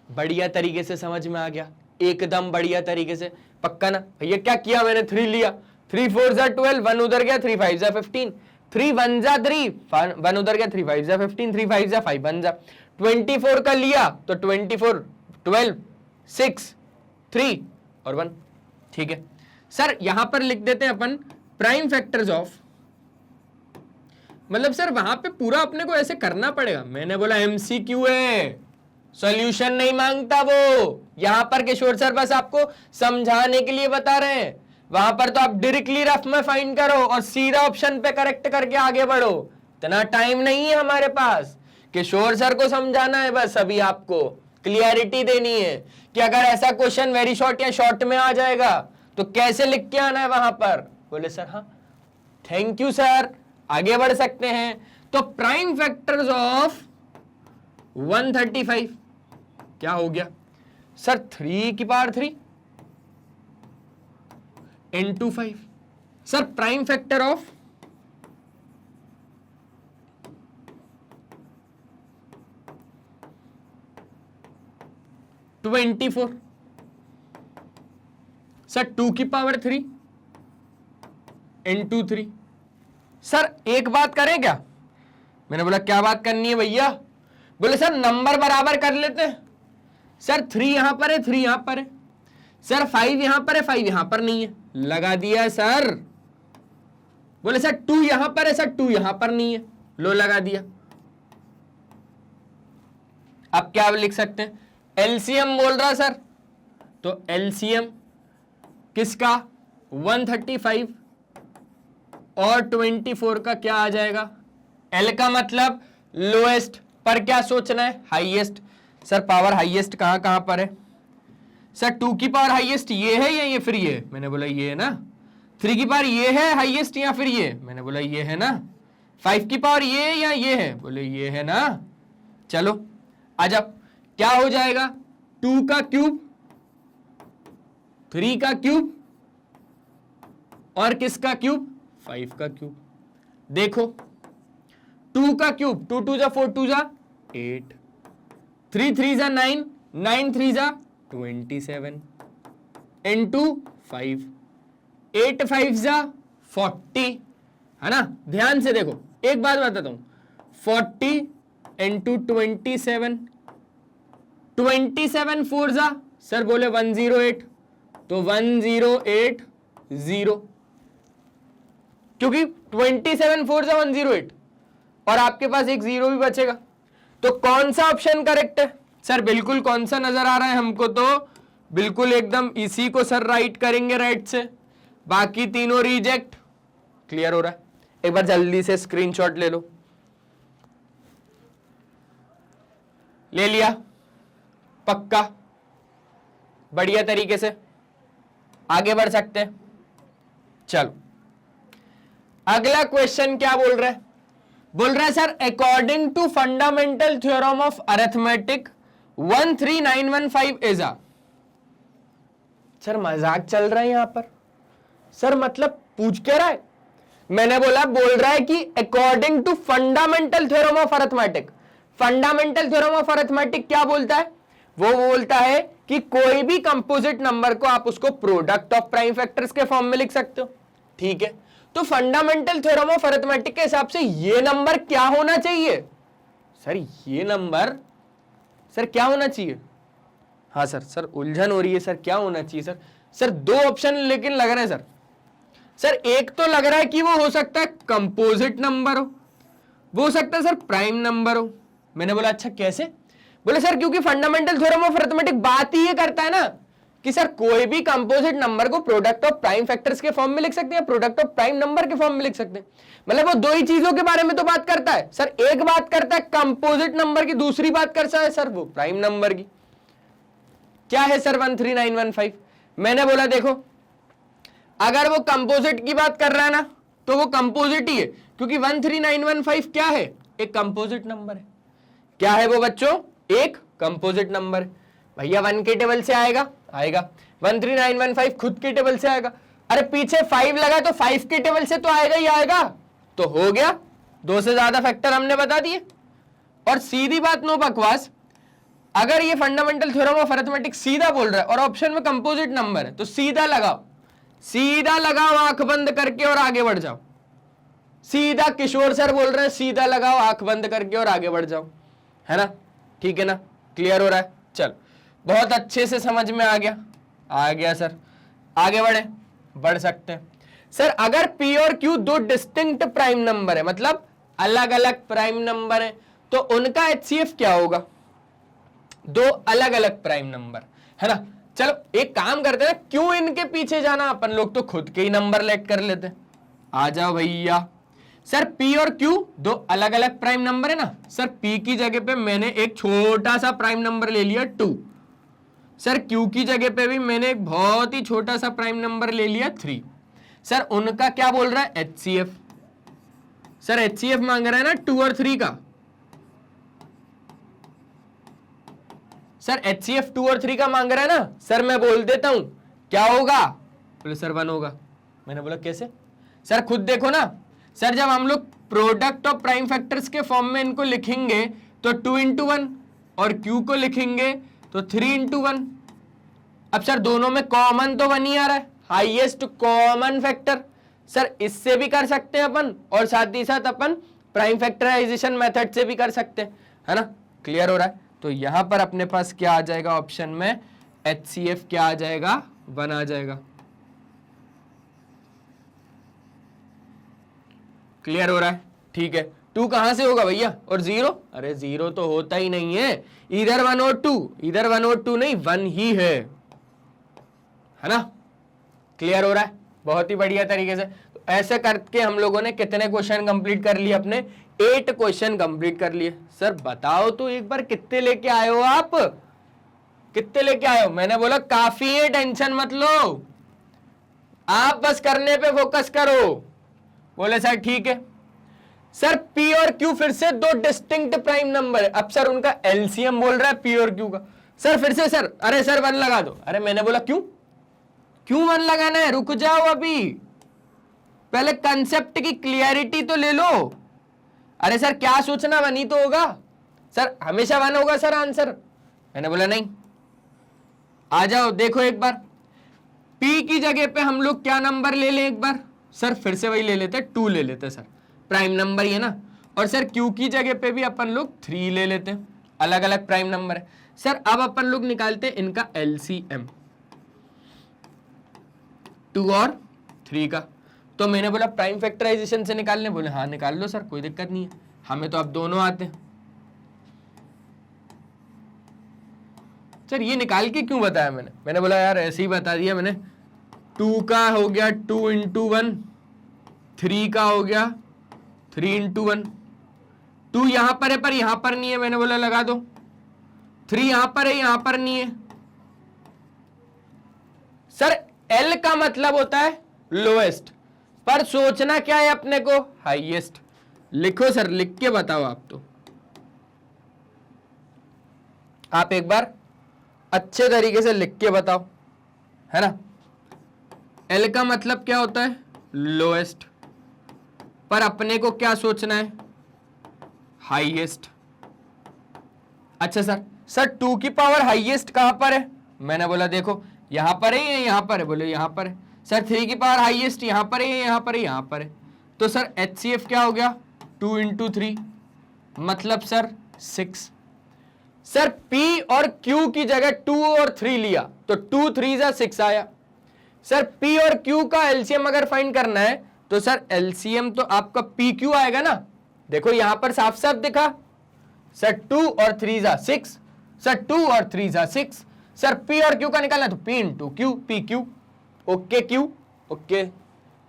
बढ़िया तरीके से समझ में आ गया, एकदम बढ़िया तरीके से, पक्का ना भैया? क्या किया मैंने, 3 लिया, 3 4 जा 12, 1 उधर गया, 3 5 जा 15, 3 1 जा 3, 1 उधर गया, 3 5 जा 15, 3 5 जा 5 1 जा 24 का लिया तो 24 12 6 3 और 1। ठीक है सर, यहां पर लिख देते हैं अपन प्राइम फैक्टर्स ऑफ, मतलब सर वहां पे पूरा अपने को ऐसे करना पड़ेगा। मैंने बोला एमसीक्यू है, सॉल्यूशन नहीं मांगता वो, यहां पर किशोर सर बस आपको समझाने के लिए बता रहे हैं। वहां पर तो आप डायरेक्टली रफ में फाइंड करो और सीधा ऑप्शन पे करेक्ट करके आगे बढ़ो, इतना टाइम नहीं है हमारे पास। किशोर सर को समझाना है बस, अभी आपको क्लियरिटी देनी है कि अगर ऐसा क्वेश्चन वेरी शॉर्ट या शॉर्ट में आ जाएगा तो कैसे लिख के आना है वहां पर। बोले सर हाँ, थैंक यू सर, आगे बढ़ सकते हैं। तो प्राइम फैक्टर्स ऑफ 135 क्या हो गया सर? 3 की power 3 into 5। Sir prime factor of 24 sir 2 की पावर 3 into 3। सर एक बात करें क्या? मैंने बोला क्या बात करनी है भैया? बोले सर नंबर बराबर कर लेते हैं। सर 3 यहां पर है, 3 यहां पर है, सर 5 यहां पर है, 5 यहां पर नहीं है, लगा दिया सर। बोले सर 2 यहां पर है, सर 2 यहां पर नहीं है, लो लगा दिया। अब क्या लिख सकते हैं? एलसीएम बोल रहा सर, तो एलसीएम किसका? 135 और 24 का क्या आ जाएगा? एल का मतलब लोएस्ट, पर क्या सोचना है? हाईएस्ट। सर पावर हाईएस्ट कहां कहां पर है? सर 2 की पावर हाईएस्ट ये है या ये फिर ये है? मैंने बोला ये है ना। 3 की पावर ये है हाईएस्ट या फिर ये? मैंने बोला ये है ना। 5 की पावर ये या ये है? बोले ये है ना। चलो आ जाओ, क्या हो जाएगा? 2 का क्यूब, 3 का क्यूब और किसका क्यूब? 5 का क्यूब। देखो 2 का क्यूब, 2 2 जा 4 2 जा 8, 3 3 जा 9, 9 3 जा 27 into 5, 8 5 जा 40, है ना। ध्यान से देखो, एक बात बताता हूं, 40 into 27, 27 4 जा, सर बोले 108, तो 1080, क्योंकि 27 4 जा 108 और आपके पास एक 0 भी बचेगा। तो कौन सा ऑप्शन करेक्ट है? सर बिल्कुल कौन सा नजर आ रहा है हमको? तो बिल्कुल एकदम इसी को सर राइट करेंगे राइट से, बाकी तीनों रिजेक्ट। क्लियर हो रहा है? एक बार जल्दी से स्क्रीनशॉट ले लो। ले लिया? पक्का? बढ़िया तरीके से आगे बढ़ सकते हैं। चलो अगला क्वेश्चन क्या बोल रहा है? बोल रहा है sir according to fundamental theorem of arithmetic 13915 is a. Sir मजाक चल रहा है यहां पर? सर मतलब पूछ क्या रहा है? मैंने बोला, बोल रहा है कि according to fundamental theorem of arithmetic. Fundamental theorem of arithmetic क्या बोलता है? वो बोलता है कि कोई भी कंपोजिट नंबर को आप उसको प्रोडक्ट ऑफ प्राइम फैक्टर्स के फॉर्म में लिख सकते हो। ठीक है, तो फंडामेंटल थ्योरम ऑफ अरिथमेटिक के हिसाब से ये नंबर क्या होना चाहिए? सर ये नंबर सर क्या होना चाहिए? हाँ सर उलझन हो रही है सर, क्या होना चाहिए सर? सर 2 ऑप्शन लेकिन लग रहे हैं सर। सर एक तो लग रहा है कि वो हो सकता है कंपोजिट नंबर हो, वो हो सकता है सर प्राइम नंबर हो। मैंने बोला अच्छा कैसे? बोले सर क्योंकि फंडामेंटल थ्योरम ऑफ अरिथमेटिक बात ही ये करता है ना कि सर कोई भी कंपोजिट नंबर को प्रोडक्ट ऑफ प्राइम फैक्टर्स के फॉर्म में लिख सकते हैं, प्रोडक्ट ऑफ प्राइम नंबर के फॉर्म में लिख सकते हैं। मतलब वो 2 ही चीजों के बारे में तो बात करता है सर। एक बात करता है कंपोजिट नंबर की, दूसरी बात करता है सर वो प्राइम नंबर की। क्या है सर 13915? मैंने बोला देखो, अगर वो कंपोजिट की बात कर रहा है ना तो वो कंपोजिट ही है, क्योंकि 13915 क्या है? एक कंपोजिट नंबर है। क्या है वो बच्चों? एक कंपोजिट नंबर। भैया 1 के टेबल से आएगा? आएगा। 13915 खुद की टेबल से आएगा। अरे पीछे 5 लगा तो 5 की टेबल से तो आएगा ही आएगा। तो हो गया, 2 से ज्यादा फैक्टर हमने बता दिए। और सीधी बात, नो बकवास, अगर ये फंडामेंटल थ्योरम ऑफ अरिथमेटिक सीधा बोल रहा है और ऑप्शन में कंपोजिट नंबर है तो सीधा लगाओ, सीधा लगाओ आंख बंद करके और आगे बढ़ जाओ। सीधा किशोर सर बोल रहे हैं, सीधा लगाओ आंख बंद करके और आगे बढ़ जाओ, है ना? ठीक है ना? क्लियर हो रहा है? चल, बहुत अच्छे से समझ में आ गया सर। आगे बढ़ सकते हैं सर। अगर P और Q दो डिस्टिंक्ट प्राइम नंबर है, मतलब अलग अलग प्राइम नंबर है, तो उनका HCF क्या होगा? दो अलग अलग प्राइम नंबर, है ना? चलो एक काम करते हैं, क्यों इनके पीछे जाना, अपन लोग तो खुद के ही नंबर लेट कर लेते हैं। आ जाओ भैया। सर P और Q दो अलग अलग प्राइम नंबर है ना सर। P की जगह पे मैंने एक छोटा सा प्राइम नंबर ले लिया 2। सर Q की जगह पे भी मैंने एक बहुत ही छोटा सा प्राइम नंबर ले लिया 3। सर उनका क्या बोल रहा है? HCF। सर HCF मांग रहा है ना 2 और 3 का। सर HCF 2 और 3 का मांग रहा है ना सर। मैं बोल देता हूं क्या होगा। बोले सर 1 होगा। मैंने बोला कैसे? सर खुद देखो ना सर, जब हम लोग प्रोडक्ट ऑफ प्राइम फैक्टर्स के फॉर्म में इनको लिखेंगे तो 2 into 1, और Q को लिखेंगे तो 3 into 1। अब सर दोनों में कॉमन तो 1 ही आ रहा है, हाईएस्ट कॉमन फैक्टर। सर इससे भी कर सकते हैं अपन, और साथ ही साथ अपन प्राइम फैक्टराइजेशन मेथड से भी कर सकते हैं, है ना? क्लियर हो रहा है? तो यहां पर अपने पास क्या आ जाएगा ऑप्शन में? HCF क्या आ जाएगा? 1 आ जाएगा। क्लियर हो रहा है? ठीक है। 2 कहां से होगा भैया? और 0? अरे 0 तो होता ही नहीं है, इधर 1 और 2, इधर 1 और 2 नहीं, 1 ही है ना? क्लियर हो रहा है? बहुत ही बढ़िया तरीके से। तो ऐसे करके हम लोगों ने कितने क्वेश्चन कंप्लीट कर लिए? अपने 8 क्वेश्चन कंप्लीट कर लिए। सर बताओ तो एक बार, कितने लेके आए हो आप? कितने लेके आए हो? मैंने बोला काफी है, टेंशन मत लो, आप बस करने पे फोकस करो। बोले सर ठीक है। सर P और Q फिर से दो डिस्टिंक्ट प्राइम नंबर है। अब सर उनका एलसीएम बोल रहा है P और Q का। सर फिर से सर, अरे सर 1 लगा दो। अरे मैंने बोला क्यों 1 लगाना है? रुक जाओ, अभी पहले कंसेप्ट की क्लियरिटी तो ले लो। अरे सर क्या सोचना, 1 ही तो होगा सर, हमेशा 1 होगा सर आंसर। मैंने बोला नहीं। आ जाओ देखो एक बार, P की जगह पे हम लोग क्या नंबर ले लें एक बार? सर फिर से वही ले लेते, 2 ले लेते सर, प्राइम नंबर ही है ना। और सर Q की जगह पे भी अपन लोग 3 ले लेते हैं, अलग अलग प्राइम नंबर है। सर अब अपन लोग निकालते हैं इनका LCM 2 और 3 का। तो मैंने बोला प्राइम फैक्टराइजेशन से निकालने, बोले हाँ निकाल लो सर, कोई दिक्कत नहीं है, हमें तो अब दोनों आते हैं। सर ये निकाल के क्यों बताया मैंने बोला यार ऐसे ही बता दिया मैंने। 2 का हो गया 2 into 1, 3 का हो गया 3 into 1। 2 यहां पर है पर यहां पर नहीं है, मैंने बोला लगा दो। 3 यहां पर है, यहां पर नहीं है। सर L का मतलब होता है लोएस्ट, पर सोचना क्या है अपने को? हाईएस्ट। लिखो सर, लिख के बताओ आप। तो आप एक बार अच्छे तरीके से लिख के बताओ, है ना? L का मतलब क्या होता है? लोएस्ट, पर अपने को क्या सोचना है? हाईएस्ट। अच्छा सर 2 की पावर हाईएस्ट कहां पर है? मैंने बोला देखो यहां पर है या यहां पर है? बोले यहां पर है। सर 3 की पावर हाईएस्ट यहां पर है या यहां पर है? यहां पर है। तो सर HCF क्या हो गया? 2 into 3, मतलब सर 6। सर P और Q की जगह 2 और 3 लिया तो 2 3 जा 6 आया। सर P और Q का एलसीएम अगर फाइंड करना है तो सर एलसीएम तो आपका PQ आएगा ना। देखो यहां पर साफ साफ दिखा, सर 2 और 3 जा 6, सर 2 और 3 जा 6। सर P और Q का निकालना तो P into Q, PQ। Okay Q, okay.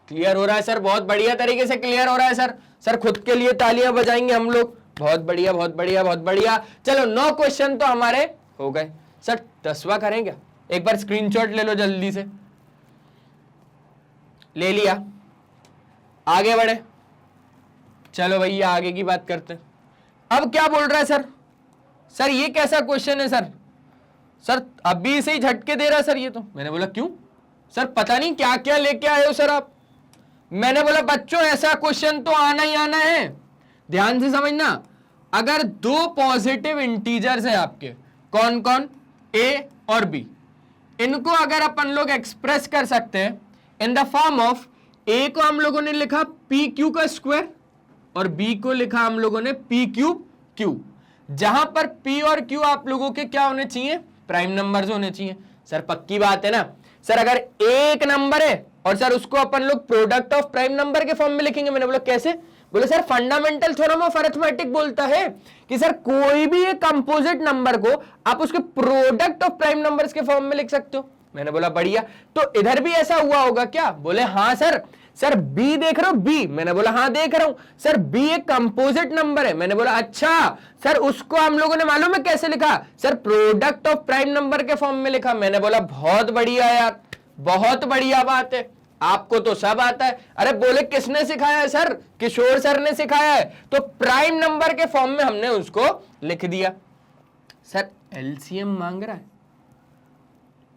Clear हो रहा है सर? बहुत बढ़िया तरीके से क्लियर हो रहा है सर। सर खुद के लिए तालियां बजाएंगे हम लोग। बहुत बढ़िया बहुत बढ़िया बहुत बढ़िया। चलो 9 क्वेश्चन तो हमारे हो गए। सर 10वां करें क्या? एक बार स्क्रीनशॉट ले लो जल्दी से। ले लिया, आगे बढ़े। चलो भैया आगे की बात करते हैं। अब क्या बोल रहा है सर? सर ये कैसा क्वेश्चन है सर? सर अभी से ही झटके दे रहा सर ये तो। मैंने बोला क्यों सर, पता नहीं क्या क्या लेके आए हो सर आप। मैंने बोला बच्चों ऐसा क्वेश्चन तो आना ही आना है, ध्यान से समझना। अगर दो पॉजिटिव इंटीजर्स है आपके, कौन कौन, ए और बी, इनको अगर अपन लोग एक्सप्रेस कर सकते हैं इन द फॉर्म ऑफ, ए को हम लोगों ने लिखा पी क्यू का स्क्वायर और बी को लिखा हम लोगों ने पी क्यूब क्यू, जहां पर पी और क्यू आप लोगों के क्या होने चाहिए, प्राइम नंबर्स होने चाहिए। सर पक्की बात है ना सर, अगर एक नंबर है और सर उसको अपन लोग प्रोडक्ट ऑफ प्राइम नंबर के फॉर्म में लिखेंगे। मैंने बोला कैसे, बोले sir fundamental theorem of arithmetic बोलता है कि सर कोई भी एक कंपोजिट नंबर को आप उसके प्रोडक्ट ऑफ प्राइम नंबर्स के फॉर्म में लिख सकते हो। मैंने बोला बढ़िया, तो इधर भी ऐसा हुआ होगा क्या, बोले हाँ सर। सर बी देख रहे हो, बी, मैंने बोला हाँ देख रहा हूं सर, बी एक कंपोजिट नंबर है। मैंने बोला अच्छा सर, उसको हम लोगों ने मालूम है कैसे लिखा, sir product of prime number के फॉर्म में लिखा। मैंने बोला बहुत बढ़िया यार, बहुत बढ़िया बात है, आपको तो सब आता है। अरे बोले किसने सिखाया है सर, किशोर सर ने सिखाया है। तो प्राइम नंबर के फॉर्म में हमने उसको लिख दिया। सर एलसीएम मांग रहा है,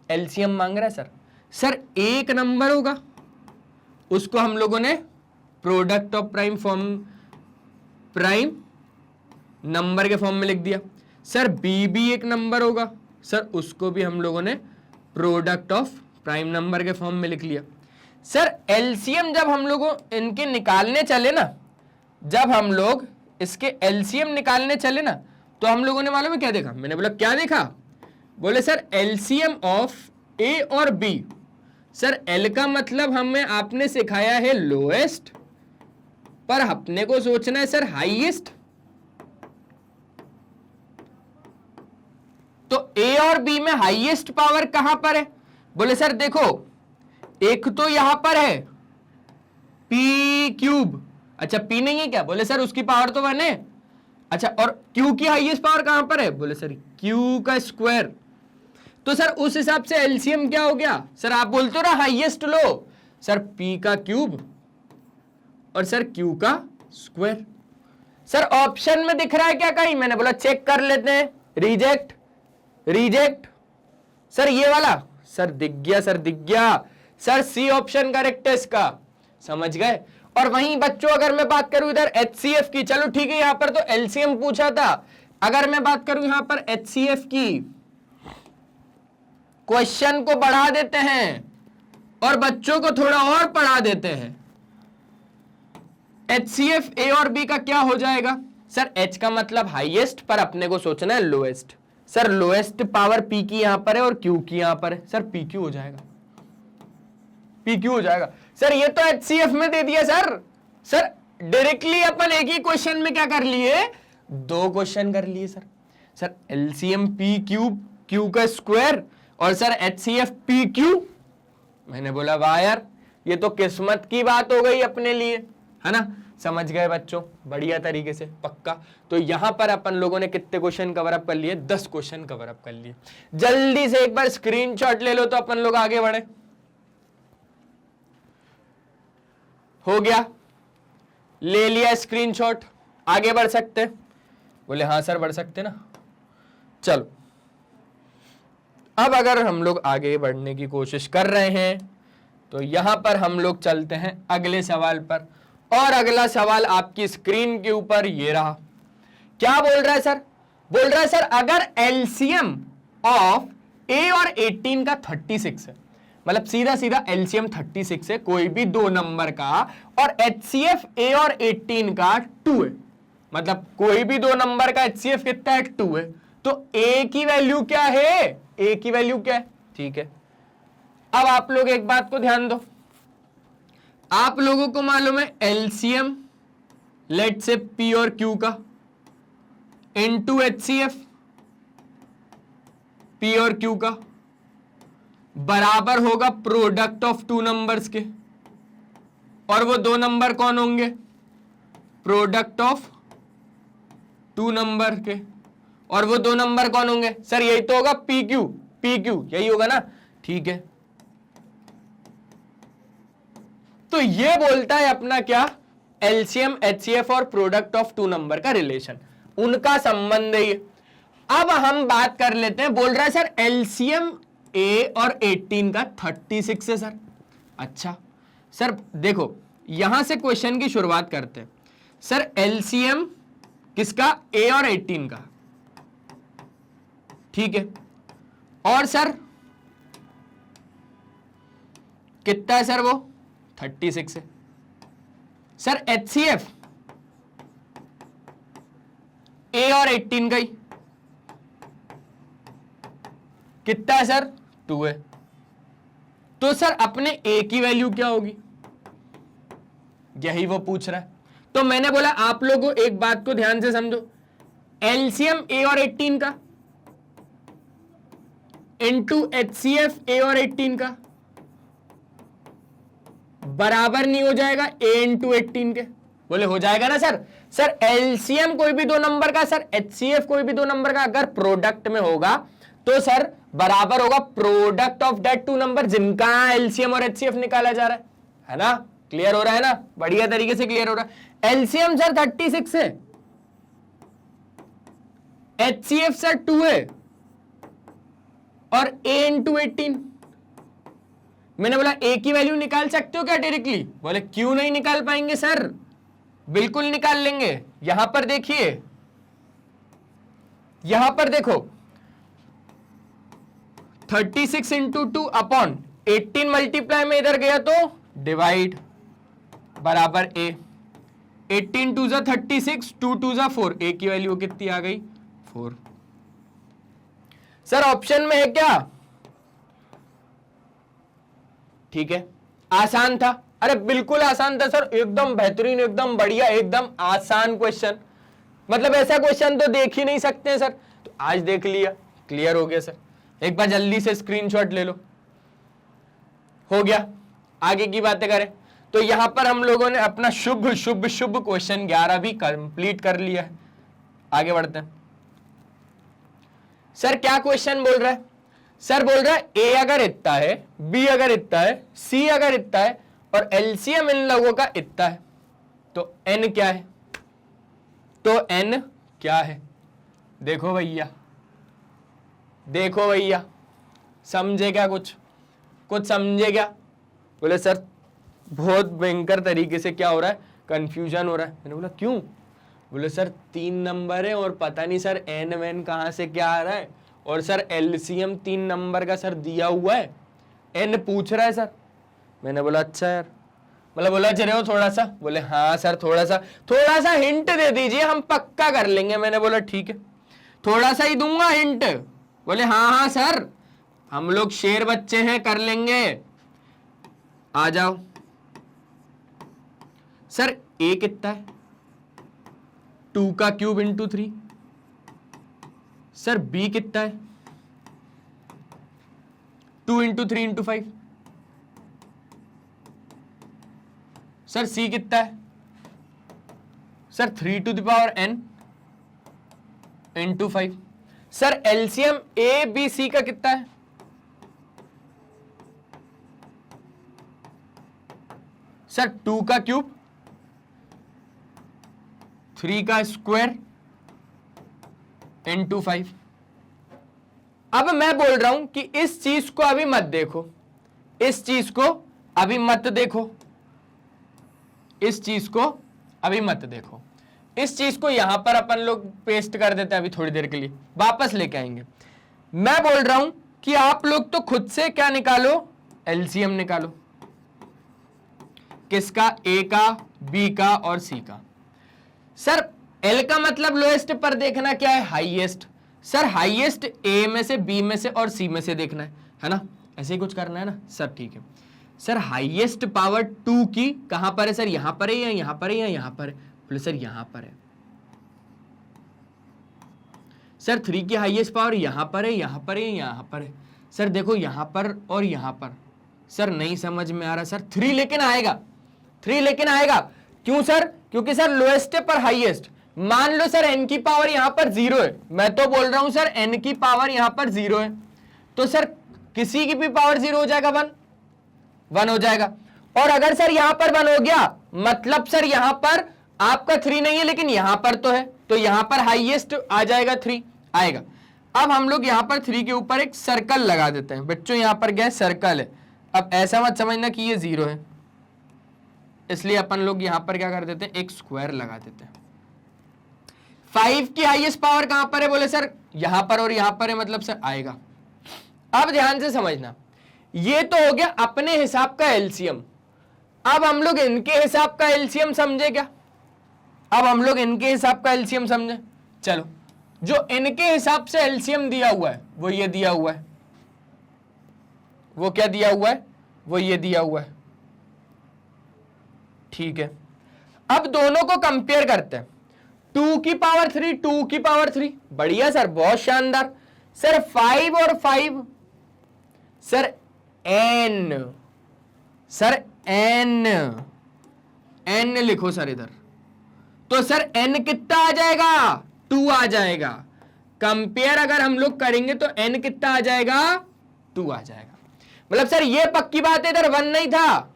एलसीएम मांग रहा है सर। सर एक नंबर होगा उसको हम लोगों ने product of prime form, prime number के फॉर्म में लिख दिया। सर बी भी एक नंबर होगा सर, उसको भी हम लोगों ने प्रोडक्ट ऑफ प्राइम नंबर के फॉर्म में लिख लिया। सर एलसीएम जब हम लोगों इनके निकालने चले ना, जब हम लोग इसके एलसीएम निकालने चले ना, तो हम लोगों ने मालूम है क्या देखा। मैंने बोला क्या देखा, बोले सर एलसीएम ऑफ ए और बी। सर एल का मतलब हमें आपने सिखाया है लोएस्ट, पर अपने को सोचना है सर हाईएस्ट। तो ए और बी में हाईएस्ट पावर कहां पर है, बोले सर देखो एक तो यहां पर है पी क्यूब, अच्छा पी नहीं है क्या, बोले सर उसकी पावर तो 1 है। अच्छा और क्यू की हाईएस्ट पावर कहां पर है, बोले सर क्यू का स्क्वायर। तो सर उस हिसाब से एलसीएम क्या हो गया, सर आप बोलते हो ना हाईएस्ट लो, सर पी का क्यूब और सर क्यू का स्क्वायर। सर ऑप्शन में दिख रहा है क्या कहीं, मैंने बोला चेक कर लेते हैं, रिजेक्ट रिजेक्ट। सर ये वाला, सर दिख गया, सर दिख गया, सर सी ऑप्शन करेक्ट है इसका, समझ गए। और वहीं बच्चों अगर मैं बात करूं इधर एचसीएफ की, चलो ठीक है यहां पर तो एलसीएम पूछा था, अगर मैं बात करूं यहां पर एचसीएफ की, क्वेश्चन को बढ़ा देते हैं और बच्चों को थोड़ा और पढ़ा देते हैं। एचसीएफ ए और बी का क्या हो जाएगा, सर एच का मतलब हाईएस्ट, पर अपने को सोचना है lowest. Sir lowest power P की यहां पर है और क्यू की यहां पर है, सर पी क्यू हो जाएगा, पी क्यू हो जाएगा। सर ये तो एचसीएफ में दे दिया सर। सर डायरेक्टली अपन एक ही क्वेश्चन में क्या कर लिए, दो क्वेश्चन कर लिए sir. Sir LCM P cube Q का स्क्वायर और सर एचसीएफ पी क्यू। मैंने बोला वाह यार, ये तो किस्मत की बात हो गई अपने लिए, है ना। समझ गए बच्चों, बढ़िया तरीके से, पक्का। तो यहां पर अपन लोगों ने कितने क्वेश्चन कवर अप कर लिए, 10 क्वेश्चन कवर अप कर लिए। जल्दी से एक बार स्क्रीनशॉट ले लो तो अपन लोग आगे बढ़े। हो गया, ले लिया स्क्रीनशॉट, आगे बढ़ सकते, बोले हाँ सर बढ़ सकते ना। चलो अब अगर हम लोग आगे बढ़ने की कोशिश कर रहे हैं तो यहां पर हम लोग चलते हैं अगले सवाल पर। और अगला सवाल आपकी स्क्रीन के ऊपर ये रहा। क्या बोल रहा है सर, बोल रहा है सर अगर एलसीएम ऑफ ए और 18 का 36 है, मतलब सीधा सीधा एलसीएम 36 है कोई भी दो नंबर का, और एचसीएफ ए और 18 का 2 है, मतलब कोई भी दो नंबर का एचसीएफ कितना है, 2 है, तो ए की वैल्यू क्या है, ए की वैल्यू क्या है, ठीक है। अब आप लोग एक बात को ध्यान दो, आप लोगों को मालूम है एलसीएम लेट से पी और क्यू का इनटू एचसीएफ पी और क्यू का बराबर होगा प्रोडक्ट ऑफ टू नंबर्स के, और वो दो नंबर कौन होंगे, प्रोडक्ट ऑफ टू नंबर के, और वो दो नंबर कौन होंगे, सर यही तो होगा पी क्यू यही होगा ना, ठीक है। तो ये बोलता है अपना क्या, एलसीएम एचसीएफ और प्रोडक्ट ऑफ टू नंबर का रिलेशन, उनका संबंध है ये। अब हम बात कर लेते हैं, बोल रहा है सर एलसीएम ए और 18 का 36 है सर। अच्छा सर देखो यहां से क्वेश्चन की शुरुआत करते हैं। सर एलसीएम किसका, ए और 18 का, ठीक है, और सर कितना है सर, वो 36 है। सर एचसीएफ ए और 18 का ही कितना है सर, 2 है। तो सर अपने ए की वैल्यू क्या होगी, यही वो पूछ रहा है। तो मैंने बोला आप लोगों एक बात को ध्यान से समझो, एलसीएम ए और 18 का इनटू एचसीएफ ए और 18 का बराबर नहीं हो जाएगा ए इंटू 18 के, बोले हो जाएगा ना सर। सर एलसीएम कोई भी दो नंबर का, सर एचसीएफ कोई भी दो नंबर का अगर प्रोडक्ट में होगा तो सर बराबर होगा product of that two number जिनका एलसीएम और एचसीएफ निकाला जा रहा है ना। क्लियर हो रहा है ना, बढ़िया तरीके से क्लियर हो रहा है। एलसीएम सर 36 है, एचसीएफ सर 2 है और ए इंटू 18। मैंने बोला ए की वैल्यू निकाल सकते हो क्या डायरेक्टली, बोले क्यों नहीं निकाल पाएंगे सर, बिल्कुल निकाल लेंगे। यहां पर देखिए, यहां पर देखो 36 इंटू 2 अपॉन 18 मल्टीप्लाई में इधर गया तो डिवाइड बराबर ए, 18 2 जा 36, 2 2 जा 4, ए की वैल्यू कितनी आ गई 4। सर ऑप्शन में है क्या, ठीक है, आसान था, अरे बिल्कुल आसान था सर, एकदम बेहतरीन, एकदम बढ़िया, एकदम आसान क्वेश्चन, मतलब ऐसा क्वेश्चन तो देख ही नहीं सकते हैं सर। तो आज देख लिया, क्लियर हो गया सर। एक बार जल्दी से स्क्रीनशॉट ले लो, हो गया। आगे की बातें करें तो यहां पर हम लोगों ने अपना शुभ शुभ शुभ क्वेश्चन 11 भी कंप्लीट कर लिया है। आगे बढ़ते हैं। सर क्या क्वेश्चन बोल रहा है, सर बोल रहा है ए अगर इतना है, बी अगर इतना है, सी अगर इतना है और एलसीएम इन लोगों का इतना है, तो एन क्या है, तो एन क्या है। देखो भैया, देखो भैया, समझे क्या, कुछ समझे क्या। बोले सर बहुत भयंकर तरीके से क्या हो रहा है, कंफ्यूजन हो रहा है। मैंने बोला क्यों, बोले सर 3 नंबर है और पता नहीं सर एन वैन कहां से क्या आ रहा है, और सर एलसीएम 3 नंबर का सर दिया हुआ है, एन पूछ रहा है सर। मैंने बोला अच्छा यार, मतलब बोला चले हो थोड़ा सा, बोले हाँ सर थोड़ा सा हिंट दे दीजिए हम पक्का कर लेंगे। मैंने बोला ठीक है थोड़ा सा ही दूंगा हिंट, बोले हाँ सर हम लोग शेर बच्चे हैं, कर लेंगे, आ जाओ। सर ए कितना है, 2 का क्यूब इंटू 3। सर बी कितना है, 2 इंटू 3 इंटू 5। सर सी कितना है, sir 3 to the power n into 5। Sir LCM A B C का कितना है, सर 2 का क्यूब, 3 का स्क्वायर इंटू 5। अब मैं बोल रहा हूं कि इस चीज को अभी मत देखो, इस चीज को अभी मत देखो, इस चीज को अभी मत देखो, इस चीज को यहां पर अपन लोग पेस्ट कर देते हैं अभी थोड़ी देर के लिए, वापस लेके आएंगे। मैं बोल रहा हूं कि आप लोग तो खुद से क्या निकालो, एलसीएम निकालो, किसका, ए का, बी का और सी का। सर एल का मतलब लोएस्ट पर देखना क्या है, हाईएस्ट। सर हाईएस्ट ए में से, बी में से और सी में से देखना है ना, ऐसे ही कुछ करना है ना सर, ठीक है। सर हाईएस्ट पावर 2 की कहां पर है सर, यहां पर है या यहां पर है या यहां पर है, बोले सर यहां पर है। सर 3 की हाईएस्ट पावर यहां पर है, यहां पर है, यहां पर है। सर देखो यहां पर और यहां पर, सर नहीं समझ में आ रहा सर, 3 लेकिन आएगा, 3 लेकिन आएगा, क्यों सर, क्योंकि सर लोएस्ट पर हाईएस्ट। मान लो सर n की पावर यहां पर 0 है, मैं तो बोल रहा हूं सर n की पावर यहां पर 0 है, तो सर किसी की भी पावर 0 हो जाएगा, 1 हो जाएगा। और अगर सर यहां पर 1 हो गया मतलब सर यहां पर आपका 3 नहीं है लेकिन यहां पर तो है, तो यहां पर हाईएस्ट आ जाएगा 3 आएगा। अब हम लोग यहां पर 3 के ऊपर एक सर्कल लगा देते हैं बच्चों, यहां पर क्या है, सर्कल है। अब ऐसा मत समझना कि ये 0 है, इसलिए अपन लोग यहां पर क्या कर देते हैं, एक स्क्वायर लगा देते हैं। 5 की हाईएस्ट पावर कहां पर है, बोले सर यहां पर और यहां पर है, मतलब सर आएगा। अब ध्यान से समझना, ये तो हो गया अपने हिसाब का एलसीएम। अब हम लोग इनके हिसाब का एलसीएम समझे क्या? अब हम लोग इनके हिसाब का एलसीएम समझे। चलो, जो इनके हिसाब से एलसीएम दिया हुआ है वो ये दिया हुआ है, वो क्या दिया हुआ है, वो ये दिया हुआ है, ठीक है। अब दोनों को कंपेयर करते हैं, 2 की पावर 3, 2 की पावर 3, बढ़िया सर, बहुत शानदार। सर 5 और 5, sir n, sir n, n लिखो सर इधर, तो सर n कितना आ जाएगा, 2 आ जाएगा। कंपेयर अगर हम लोग करेंगे तो n कितना आ जाएगा, 2 आ जाएगा। मतलब सर ये पक्की बात है, इधर 1 नहीं था,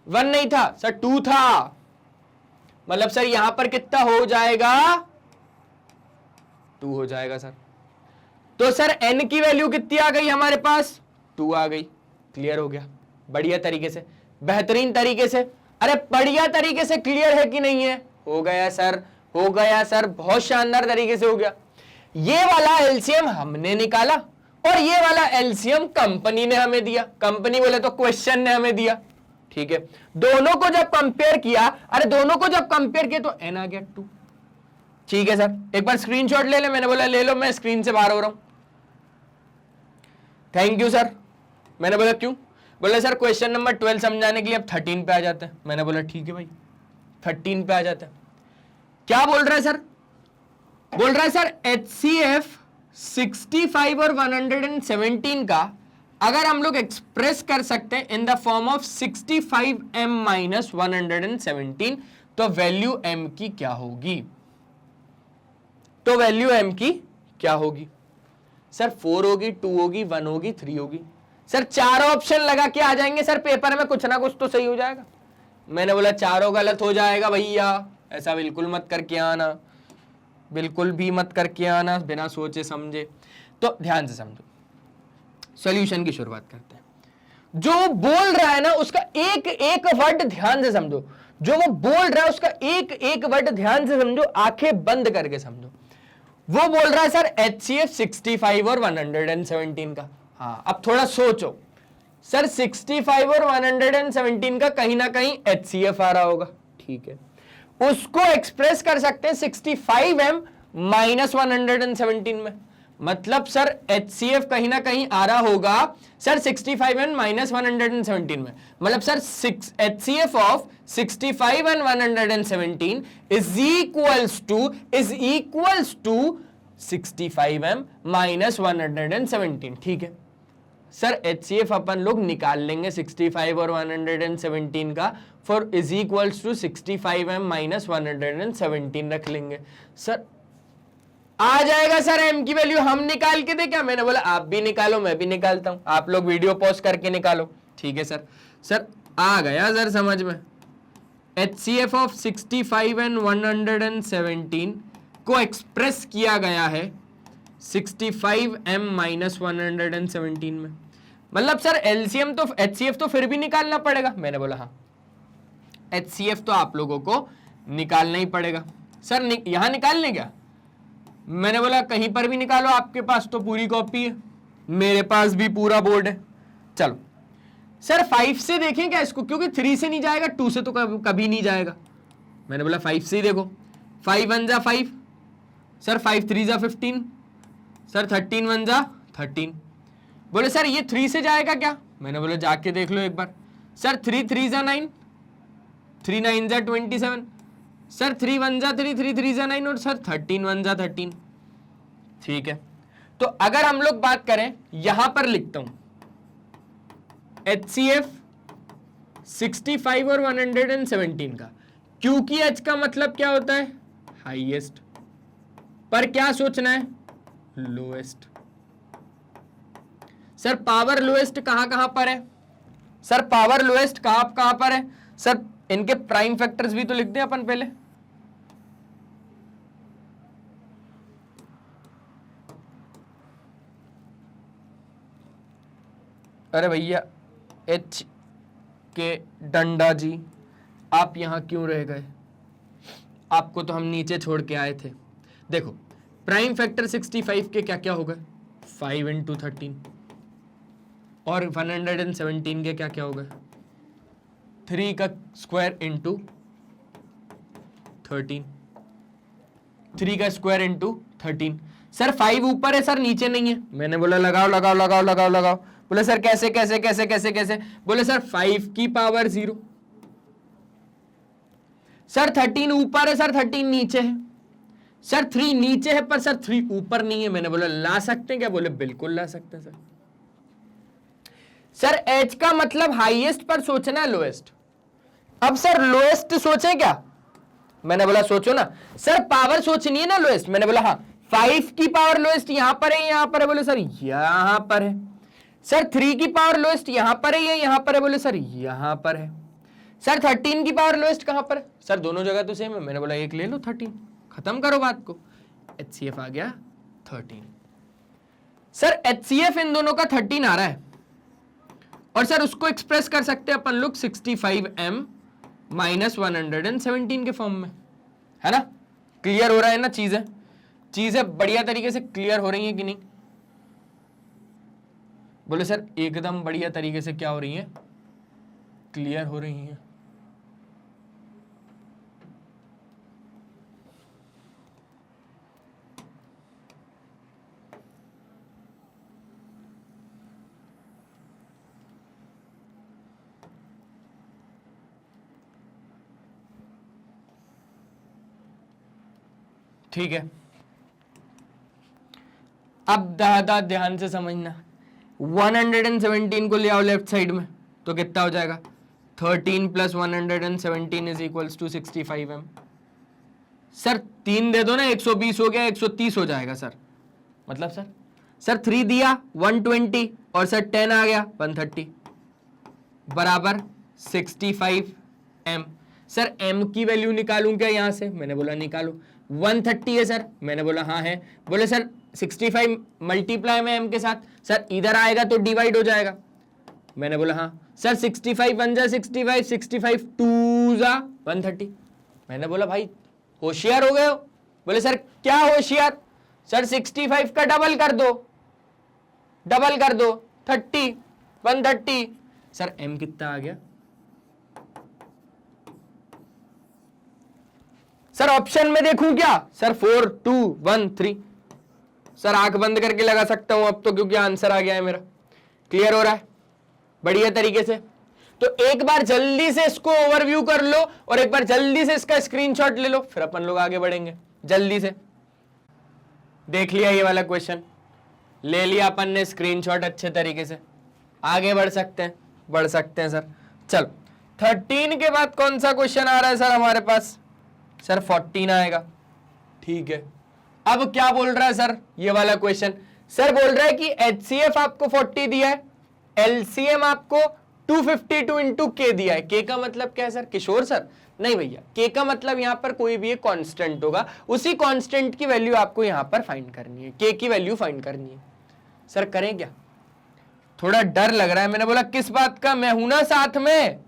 1 नहीं था सर, 2 था। मतलब सर यहां पर कितना हो जाएगा, 2 हो जाएगा सर। तो सर n की वैल्यू कितनी आ गई हमारे पास, 2 आ गई। क्लियर हो गया, बढ़िया तरीके से, बेहतरीन तरीके से। अरे बढ़िया तरीके से क्लियर है कि नहीं है? हो गया सर, हो गया सर, बहुत शानदार तरीके से हो गया। ये वाला एलसीएम हमने निकाला और ये वाला एलसीएम कंपनी ने हमें दिया। कंपनी बोले तो क्वेश्चन ने हमें दिया, ठीक है। दोनों को जब कंपेयर किया, अरे दोनों को जब कंपेयर किया तो n आ गया 2, ठीक है सर। एक बार स्क्रीनशॉट ले ले, मैंने बोला ले लो, मैं स्क्रीन से बाहर हो रहा हूं। Thank you sir. मैंने बोला क्यों? बोले सर क्वेश्चन नंबर 12 समझाने के लिए अब 13 पे आ जाते हैं। मैंने बोला ठीक है भाई, 13 पे आ जाते हैं। क्या बोल रहा है सर? बोल रहा है सर HCF 65 और 117 का अगर हम लोग एक्सप्रेस कर सकते हैं इन the form of 65m minus 117, तो वैल्यू m की क्या होगी? तो वैल्यू m की क्या होगी सर? 4 होगी, 2 होगी, 1 होगी, 3 होगी। सर चारों ऑप्शन लगा के आ जाएंगे सर, पेपर में कुछ ना कुछ तो सही हो जाएगा। मैंने बोला चारों गलत हो जाएगा भैया, ऐसा बिल्कुल मत करके आना, बिल्कुल भी मत करके आना बिना सोचे समझे। तो ध्यान से समझो, सॉल्यूशन की शुरुआत करते हैं। जो बोल रहा है ना उसका एक एक वर्ड ध्यान से समझो, जो वो बोल रहा है उसका एक एक वर्ड ध्यान से समझो, आंखें बंद करके समझो। वो बोल रहा है सर HCF 65 और 117 का। हाँ, अब थोड़ा सोचो सर, 65 और 117 का कहीं ना कहीं HCF आ रहा होगा, ठीक है। उसको एक्सप्रेस कर सकते हैं 65m माइनस 117 में। मतलब सर HCF कहीं ना कहीं आ रहा होगा सर 65m माइनस 117 में। मतलब sir HCF of 65 and 117 is equals to 65m minus 117, ठीक है सर। HCF अपन लोग निकाल लेंगे 65 और 117 का, for is equals to 65m minus 117 रख लेंगे सर, आ जाएगा सर m की वैल्यू। हम निकाल के दे क्या? मैंने बोला आप भी निकालो, मैं भी निकालता हूं, आप लोग वीडियो पॉज करके निकालो, ठीक है सर। सर आ गया सर समझ में। HCF ऑफ 65 एंड 117 को एक्सप्रेस किया गया है 65m माइनस 117 में। मतलब सर एलसीएम तो HCF तो फिर भी निकालना पड़ेगा। मैंने बोला हाँ, HCF तो आप लोगों को निकालना ही पड़ेगा सर। यहां निकाल लें क्या? मैंने बोला कहीं पर भी निकालो, आपके पास तो पूरी कॉपी है, मेरे पास भी पूरा बोर्ड है। चलो सर 5 से देखें क्या इसको, क्योंकि 3 से नहीं जाएगा, 2 से तो कभी नहीं जाएगा। मैंने बोला 5 से ही देखो, 5 1 जा 5 सर, 5 3 जा 15 सर, 13 1 जा 13। बोले सर ये 3 से जाएगा क्या? मैंने बोला जाके देख लो एक बार। सर 3 3 जा 9, 3 9 जा 27 सर, 3 1 जा 3, 3 3 जा 9 और सर 13 1 जा 13, ठीक है। तो अगर हम लोग बात करें, यहां पर लिखता हूं HCF 65 और 117 का, क्योंकि H का मतलब क्या होता है? हाईएस्ट। पर क्या सोचना है? लोएस्ट। सर पावर लोएस्ट कहां पर है? सर पावर लोएस्ट कहां पर है? सर इनके प्राइम फैक्टर्स भी तो लिख दें अपन पहले। अरे भैया एच के डंडा जी, आप यहां क्यों रह गए? आपको तो हम नीचे छोड़ के आए थे। देखो प्राइम फैक्टर 65 के क्या क्या हो गए? 5 इंटू 13, और 117 के क्या क्या हो गए? 3 का स्क्वायर इंटू 13, 3 का स्क्वायर इंटू 13। सर 5 ऊपर है सर, नीचे नहीं है। मैंने बोला लगाओ लगाओ लगाओ लगाओ लगाओ। बोले सर कैसे कैसे कैसे कैसे कैसे? बोले सर 5 की पावर 0। सर 13 ऊपर है सर, 13 नीचे है। सर 3 नीचे है पर सर 3 ऊपर नहीं है। मैंने बोला ला सकते हैं क्या? बोले बिल्कुल ला सकते हैं सर। सर एच का मतलब हाईएस्ट पर सोचना है लोएस्ट। अब सर लोएस्ट सोचे क्या? मैंने बोला सोचो ना सर, पावर सोचनी है ना लोएस्ट। मैंने बोला हाँ, 5 की पावर लोएस्ट यहां पर है, यहां पर है। बोले सर यहां पर है। सर 3 की पावर लोएस्ट यहां पर है, यहां पर है। बोले सर यहां पर है। सर 13 की पावर लोएस्ट कहां पर है? सर दोनों जगह तो सेम है। मैंने बोला एक ले लो 13, खत्म करो बात को। HCF आ गया 13। सर HCF इन दोनों का 13 आ रहा है, और सर उसको एक्सप्रेस कर सकते हैं अपन लोग 65m माइनस 117 के फॉर्म में, है ना? क्लियर हो रहा है ना? चीजें बढ़िया तरीके से क्लियर हो रही हैं कि नहीं? बोले सर एकदम बढ़िया तरीके से क्या हो रही है? क्लियर हो रही हैं। ठीक है, अब दादा ध्यान से समझना। 117 को ले आओ लेफ्ट साइड में, तो कितना हो जाएगा? 13 plus 117 is equals to 65m। Sir 3 दे दो ना, 120 हो गया, 130 हो जाएगा सर। मतलब सर 3 दिया 120, और सर 10 आ गया 130, बराबर 65m। सर m की वैल्यू निकालूं क्या यहां से? मैंने बोला निकालो। 130 है सर, मैंने बोला हाँ है। बोले सर 65 मल्टीप्लाई में m के साथ, सर इधर आएगा तो डिवाइड हो जाएगा। मैंने बोला हाँ। सर 65 1 जा 65, 65 2 जा 130। मैंने बोला भाई होशियार हो गए हो? बोले सर क्या होशियार? सर 65 का डबल कर दो, 30 130। सर m कितना आ गया? सर ऑप्शन में देखूं क्या? सर 4 2 1 3। सर आंख बंद करके लगा सकता हूं अब तो, क्योंकि आंसर आ गया है मेरा। क्लियर हो रहा है बढ़िया तरीके से? तो एक बार जल्दी से इसको ओवरव्यू कर लो, और एक बार जल्दी से इसका स्क्रीनशॉट ले लो, फिर अपन लोग आगे बढ़ेंगे। जल्दी से देख लिया ये वाला क्वेश्चन, ले लिया अपन ने स्क्रीनशॉट अच्छे तरीके से, आगे बढ़ सकते हैं सर। चलो 13 के बाद कौन सा क्वेश्चन आ रहा है सर हमारे पास? सर 14 आएगा। ठीक है, अब क्या बोल रहा है सर ये वाला क्वेश्चन? सर बोल रहा है कि HCF आपको 40 दिया है, LCM आपको 252 इंटू K दिया है। K का मतलब क्या है सर? किशोर सर नहीं भैया, K का मतलब यहां पर कोई भी एक कांस्टेंट होगा, उसी कांस्टेंट की वैल्यू आपको यहां पर फाइंड करनी है, K की वैल्यू फाइंड करनी है। सर करें क्या? थोड़ा डर लग रहा है। मैंने बोला किस बात का? मैं हूं ना साथ में,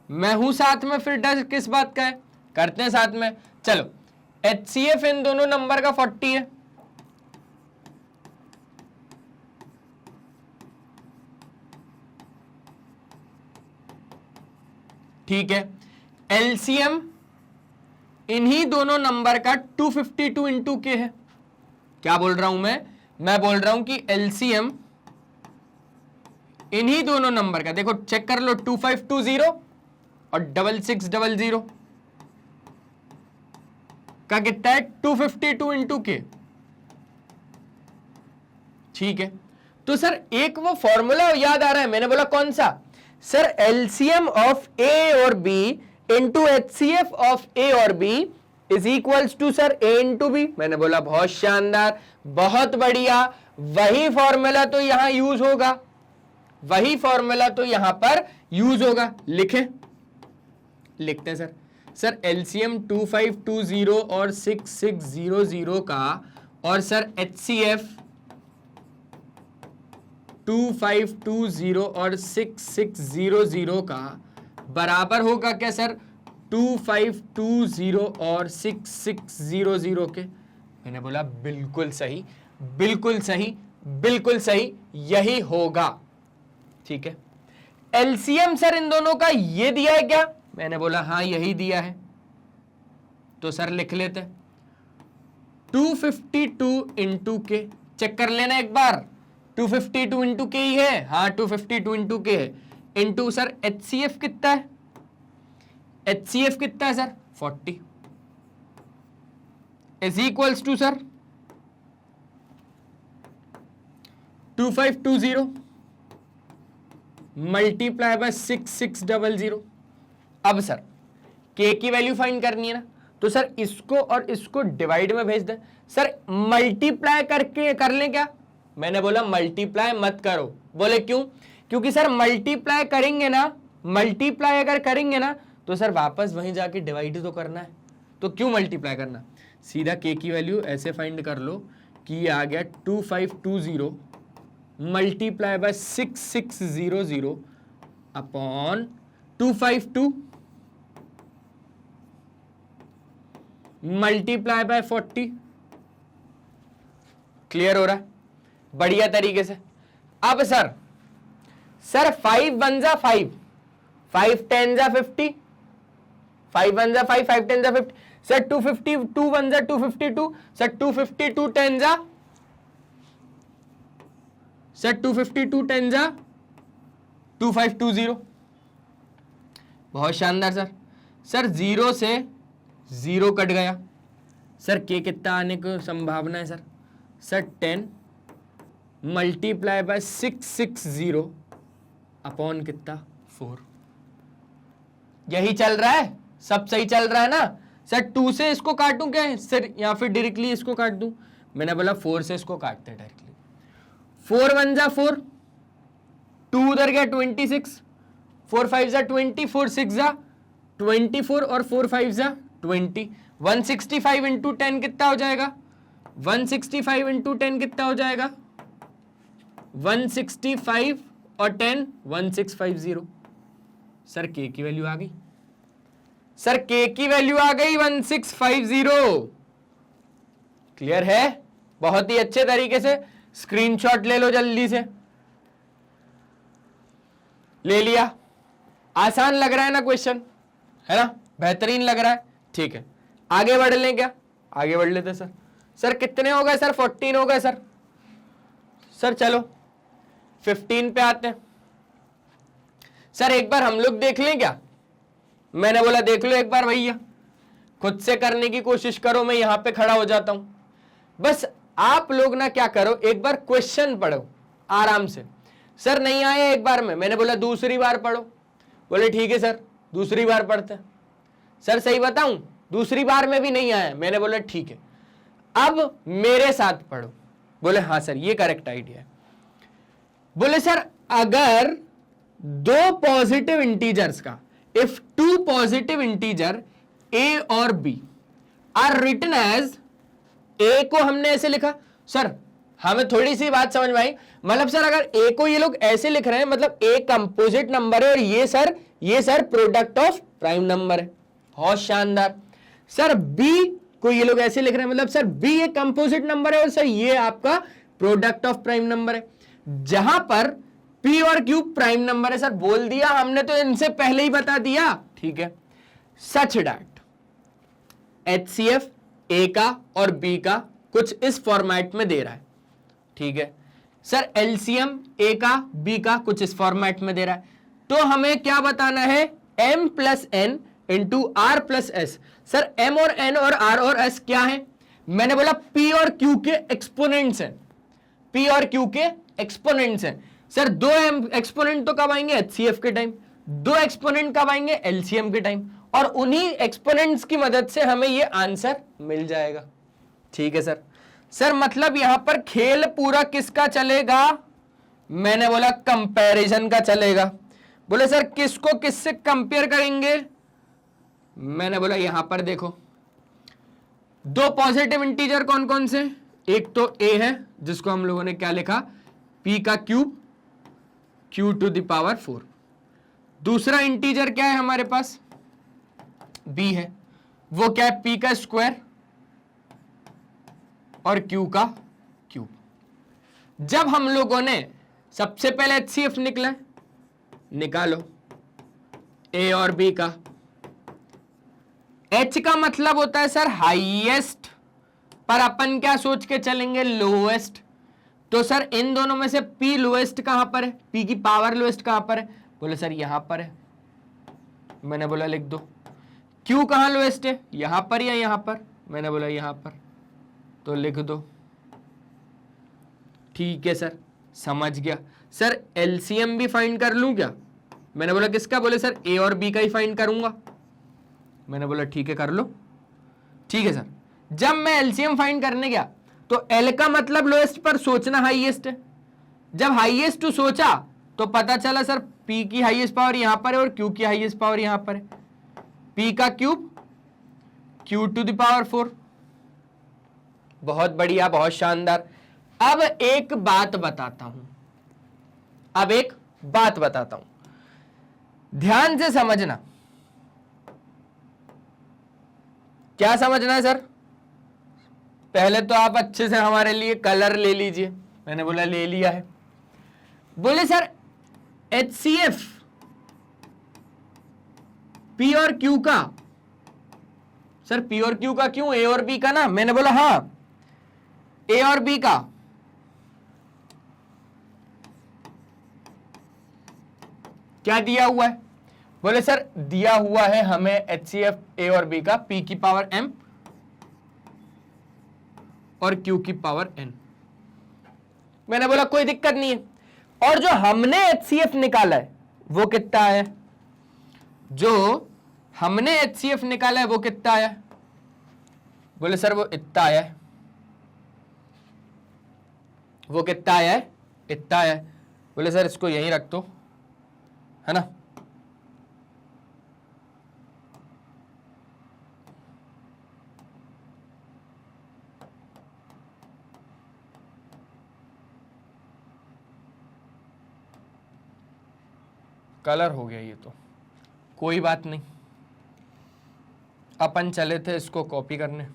मैं हूं साथ में, फिर डर किस बात का है? करते हैं साथ में। चलो HCF इन दोनों नंबर का 40 है, ठीक है। LCM इन्हीं दोनों नंबर का 252 इंटू K है। क्या बोल रहा हूं मैं बोल रहा हूं कि LCM इन्हीं दोनों नंबर का, देखो चेक कर लो, 2520 और 6600 का कितना है? 252 इंटू K। ठीक है, तो सर एक वो फॉर्मूला याद आ रहा है, मैंने बोला कौन सा? सर LCM ऑफ A और B into HCF of A और B is equals to sir A into B। मैंने बोला बहुत शानदार, बहुत बढ़िया, वही फॉर्मूला तो यहां यूज होगा, वही फॉर्मूला तो यहां पर यूज होगा। लिखते हैं सर LCM 2520 और 6600 का, और सर HCF 2520 और 6600 का बराबर होगा क्या सर 2520 और 6600 के? मैंने बोला बिल्कुल सही, बिल्कुल सही, बिल्कुल सही, यही होगा। ठीक है, एलसीएम सर इन दोनों का ये दिया है क्या? मैंने बोला हाँ यही दिया है, तो सर लिख लेते 252 इंटू के, चेक कर लेना एक बार, 252 इंटू के ही है, हाँ 252 इंटू के है, इंटू सर HCF कितना है? HCF कितना है sir 40 is equals to sir 2520 multiply by 6600। अब सर के की वैल्यू फाइंड करनी है ना, तो सर इसको और इसको डिवाइड में भेज दे। सर मल्टीप्लाई करके कर लें क्या? मैंने बोला मल्टीप्लाई मत करो। बोले क्यों? क्योंकि सर मल्टीप्लाई करेंगे ना, मल्टीप्लाई अगर करेंगे ना तो सर वापस वहीं जाके डिवाइड तो करना है, तो क्यों मल्टीप्लाई करना? सीधा के की वैल्यू ऐसे फाइंड कर लो कि ये आ गया 2520 multiply by 6600 upon 252 multiply by 40। Clear हो रहा है बढ़िया तरीके से। अब सर 5 1 जा 5, 5 10 जा 50, 5 1 जा 5, 5 10 जा 50। सर 250, 2 1 जा 252, सर 252 10 जा, सर 252 10 जा 2520। बहुत शानदार सर। सर 0 से 0 कट गया। सर के कितना आने की संभावना है sir? Sir 10 multiply by 660 upon कितना 4। यही चल रहा है, सब सही चल रहा है ना? सर 2 से इसको काटूं क्या है सर, या फिर डायरेक्टली इसको काट दूं? मैंने बोला 4 से इसको काटते हैं डायरेक्टली। 4 1 जा 4, 2 उधर गया 26, 4 5 जा 20, 4 6 जा 24 और 4 5 जा 20। 165 इंटू 10 कितना हो जाएगा? 165 इंटू 10 कितना हो जाएगा? 165 और 10 1650। सर के की वैल्यू आ गई, सर के की वैल्यू आ गई 1650। क्लियर है? बहुत ही अच्छे तरीके से स्क्रीनशॉट ले लो जल्दी से। ले लिया? आसान लग रहा है ना क्वेश्चन, है ना? बेहतरीन लग रहा है। ठीक है, आगे बढ़ लें क्या? आगे बढ़ लेते सर। सर कितने हो गए सर? 14 हो गए सर। सर चलो 15 पे आते हैं। सर एक बार हम लोग देख लें क्या? मैंने बोला देख लो एक बार भैया, खुद से करने की कोशिश करो, मैं यहां पे खड़ा हो जाता हूं। बस आप लोग ना क्या करो, एक बार क्वेश्चन पढ़ो आराम से। सर नहीं आया एक बार में, मैंने बोला दूसरी बार पढ़ो। बोले ठीक है सर दूसरी बार पढ़ते हैं। सर सही बताऊं दूसरी बार में भी नहीं आया। मैंने बोला ठीक है अब मेरे साथ पढ़ो। बोले हाँ सर ये करेक्ट आइडिया है। बोले सर अगर दो पॉजिटिव इंटीजर्स का, if two positive integer a और बी आर रिटन एज, ए को हमने ऐसे लिखा, सर हमें थोड़ी सी बात समझ में आई। मतलब सर अगर ए को ये लोग ऐसे लिख रहे हैं, मतलब ए कंपोजिट नंबर है और ये sir product of prime number है। बहुत शानदार। सर बी को ये लोग ऐसे लिख रहे हैं, मतलब सर बी एक कंपोजिट नंबर है और सर ये आपका प्रोडक्ट ऑफ प्राइम नंबर है। जहां पर पी और क्यू प्राइम नंबर है। सर बोल दिया हमने तो, इनसे पहले ही बता दिया। ठीक है, सच डैट HCF ए का और बी का कुछ इस फॉर्मेट में दे रहा है। ठीक है सर, LCM ए का बी का कुछ इस फॉर्मेट में दे रहा है। तो हमें क्या बताना है? m plus N into R plus S. Sir m और n और r और s क्या है? मैंने बोला p और q के एक्सपोनेंट्स हैं। p और q के एक्सपोनेंट्स हैं। सर दो एक्सपोनेंट तो कब आएंगे? HCF के टाइम। दो एक्सपोनेंट कब आएंगे? LCM के टाइम। और उन्हीं एक्सपोनेंट्स की मदद से हमें ये आंसर मिल जाएगा। ठीक है सर। सर मतलब यहां पर खेल पूरा किसका चलेगा? मैंने बोला कंपैरिजन का चलेगा। बोले सर किसको किससे कंपेयर करेंगे? मैंने बोला यहां पर देखो दो पॉजिटिव इंटीजर कौन कौन से? एक तो a है जिसको हम लोगों ने क्या लिखा? p का cube Q to the power 4। दूसरा इंटीजर क्या है हमारे पास, B है, वो क्या है, P का स्क्वायर और Q का क्यूब। जब हम लोगों ने सबसे पहले HCF निकला, निकालो A और B का। H का मतलब होता है सर हाईएस्ट, पर अपन क्या सोच के चलेंगे, लोएस्ट। तो सर इन दोनों में से P लोएस्ट कहां पर है, P की पावर लोएस्ट कहां पर है, बोले सर यहां पर है। मैंने बोला लिख दो। Q कहां लोएस्ट है, यहां पर या यहां पर, मैंने बोला यहां पर, तो लिख दो। ठीक है सर, समझ गया। सर एलसीएम भी फाइंड कर लूं क्या, मैंने बोला किसका, बोले सर A और B का ही फाइंड करूंगा। मैंने बोला ठीक है कर लो। ठीक है सर, जब मैं एलसीएम फाइंड करने गया तो L का मतलब लोएस्ट पर सोचना हाईएस्ट है। जब हाईएस्ट टू सोचा तो पता चला सर P की हाईएस्ट पावर यहां पर है और Q की हाईएस्ट पावर यहां पर है। P का cube Q to the power 4। बहुत बढ़िया, बहुत शानदार। अब एक बात बताता हूं, अब एक बात बताता हूं, ध्यान से समझना। क्या समझना है सर, पहले तो आप अच्छे से हमारे लिए कलर ले लीजिए। मैंने बोला ले लिया है। बोले सर HCF P और Q का, सर P और Q का क्यों, A और B का ना। मैंने बोला हाँ, A और B का। क्या दिया हुआ है, बोले सर दिया हुआ है हमें HCF A और B का P की पावर M और Q की पावर N। मैंने बोला कोई दिक्कत नहीं है। और जो हमने HCF निकाला है वो कितना है, जो हमने HCF निकाला है वो कितना आया, बोले सर वो इतना आया है। वो कितना आया है, इतना आया है। बोले सर इसको यहीं रख दो, है ना। कलर हो गया ये तो, कोई बात नहीं। अपन चले थे इसको कॉपी करने।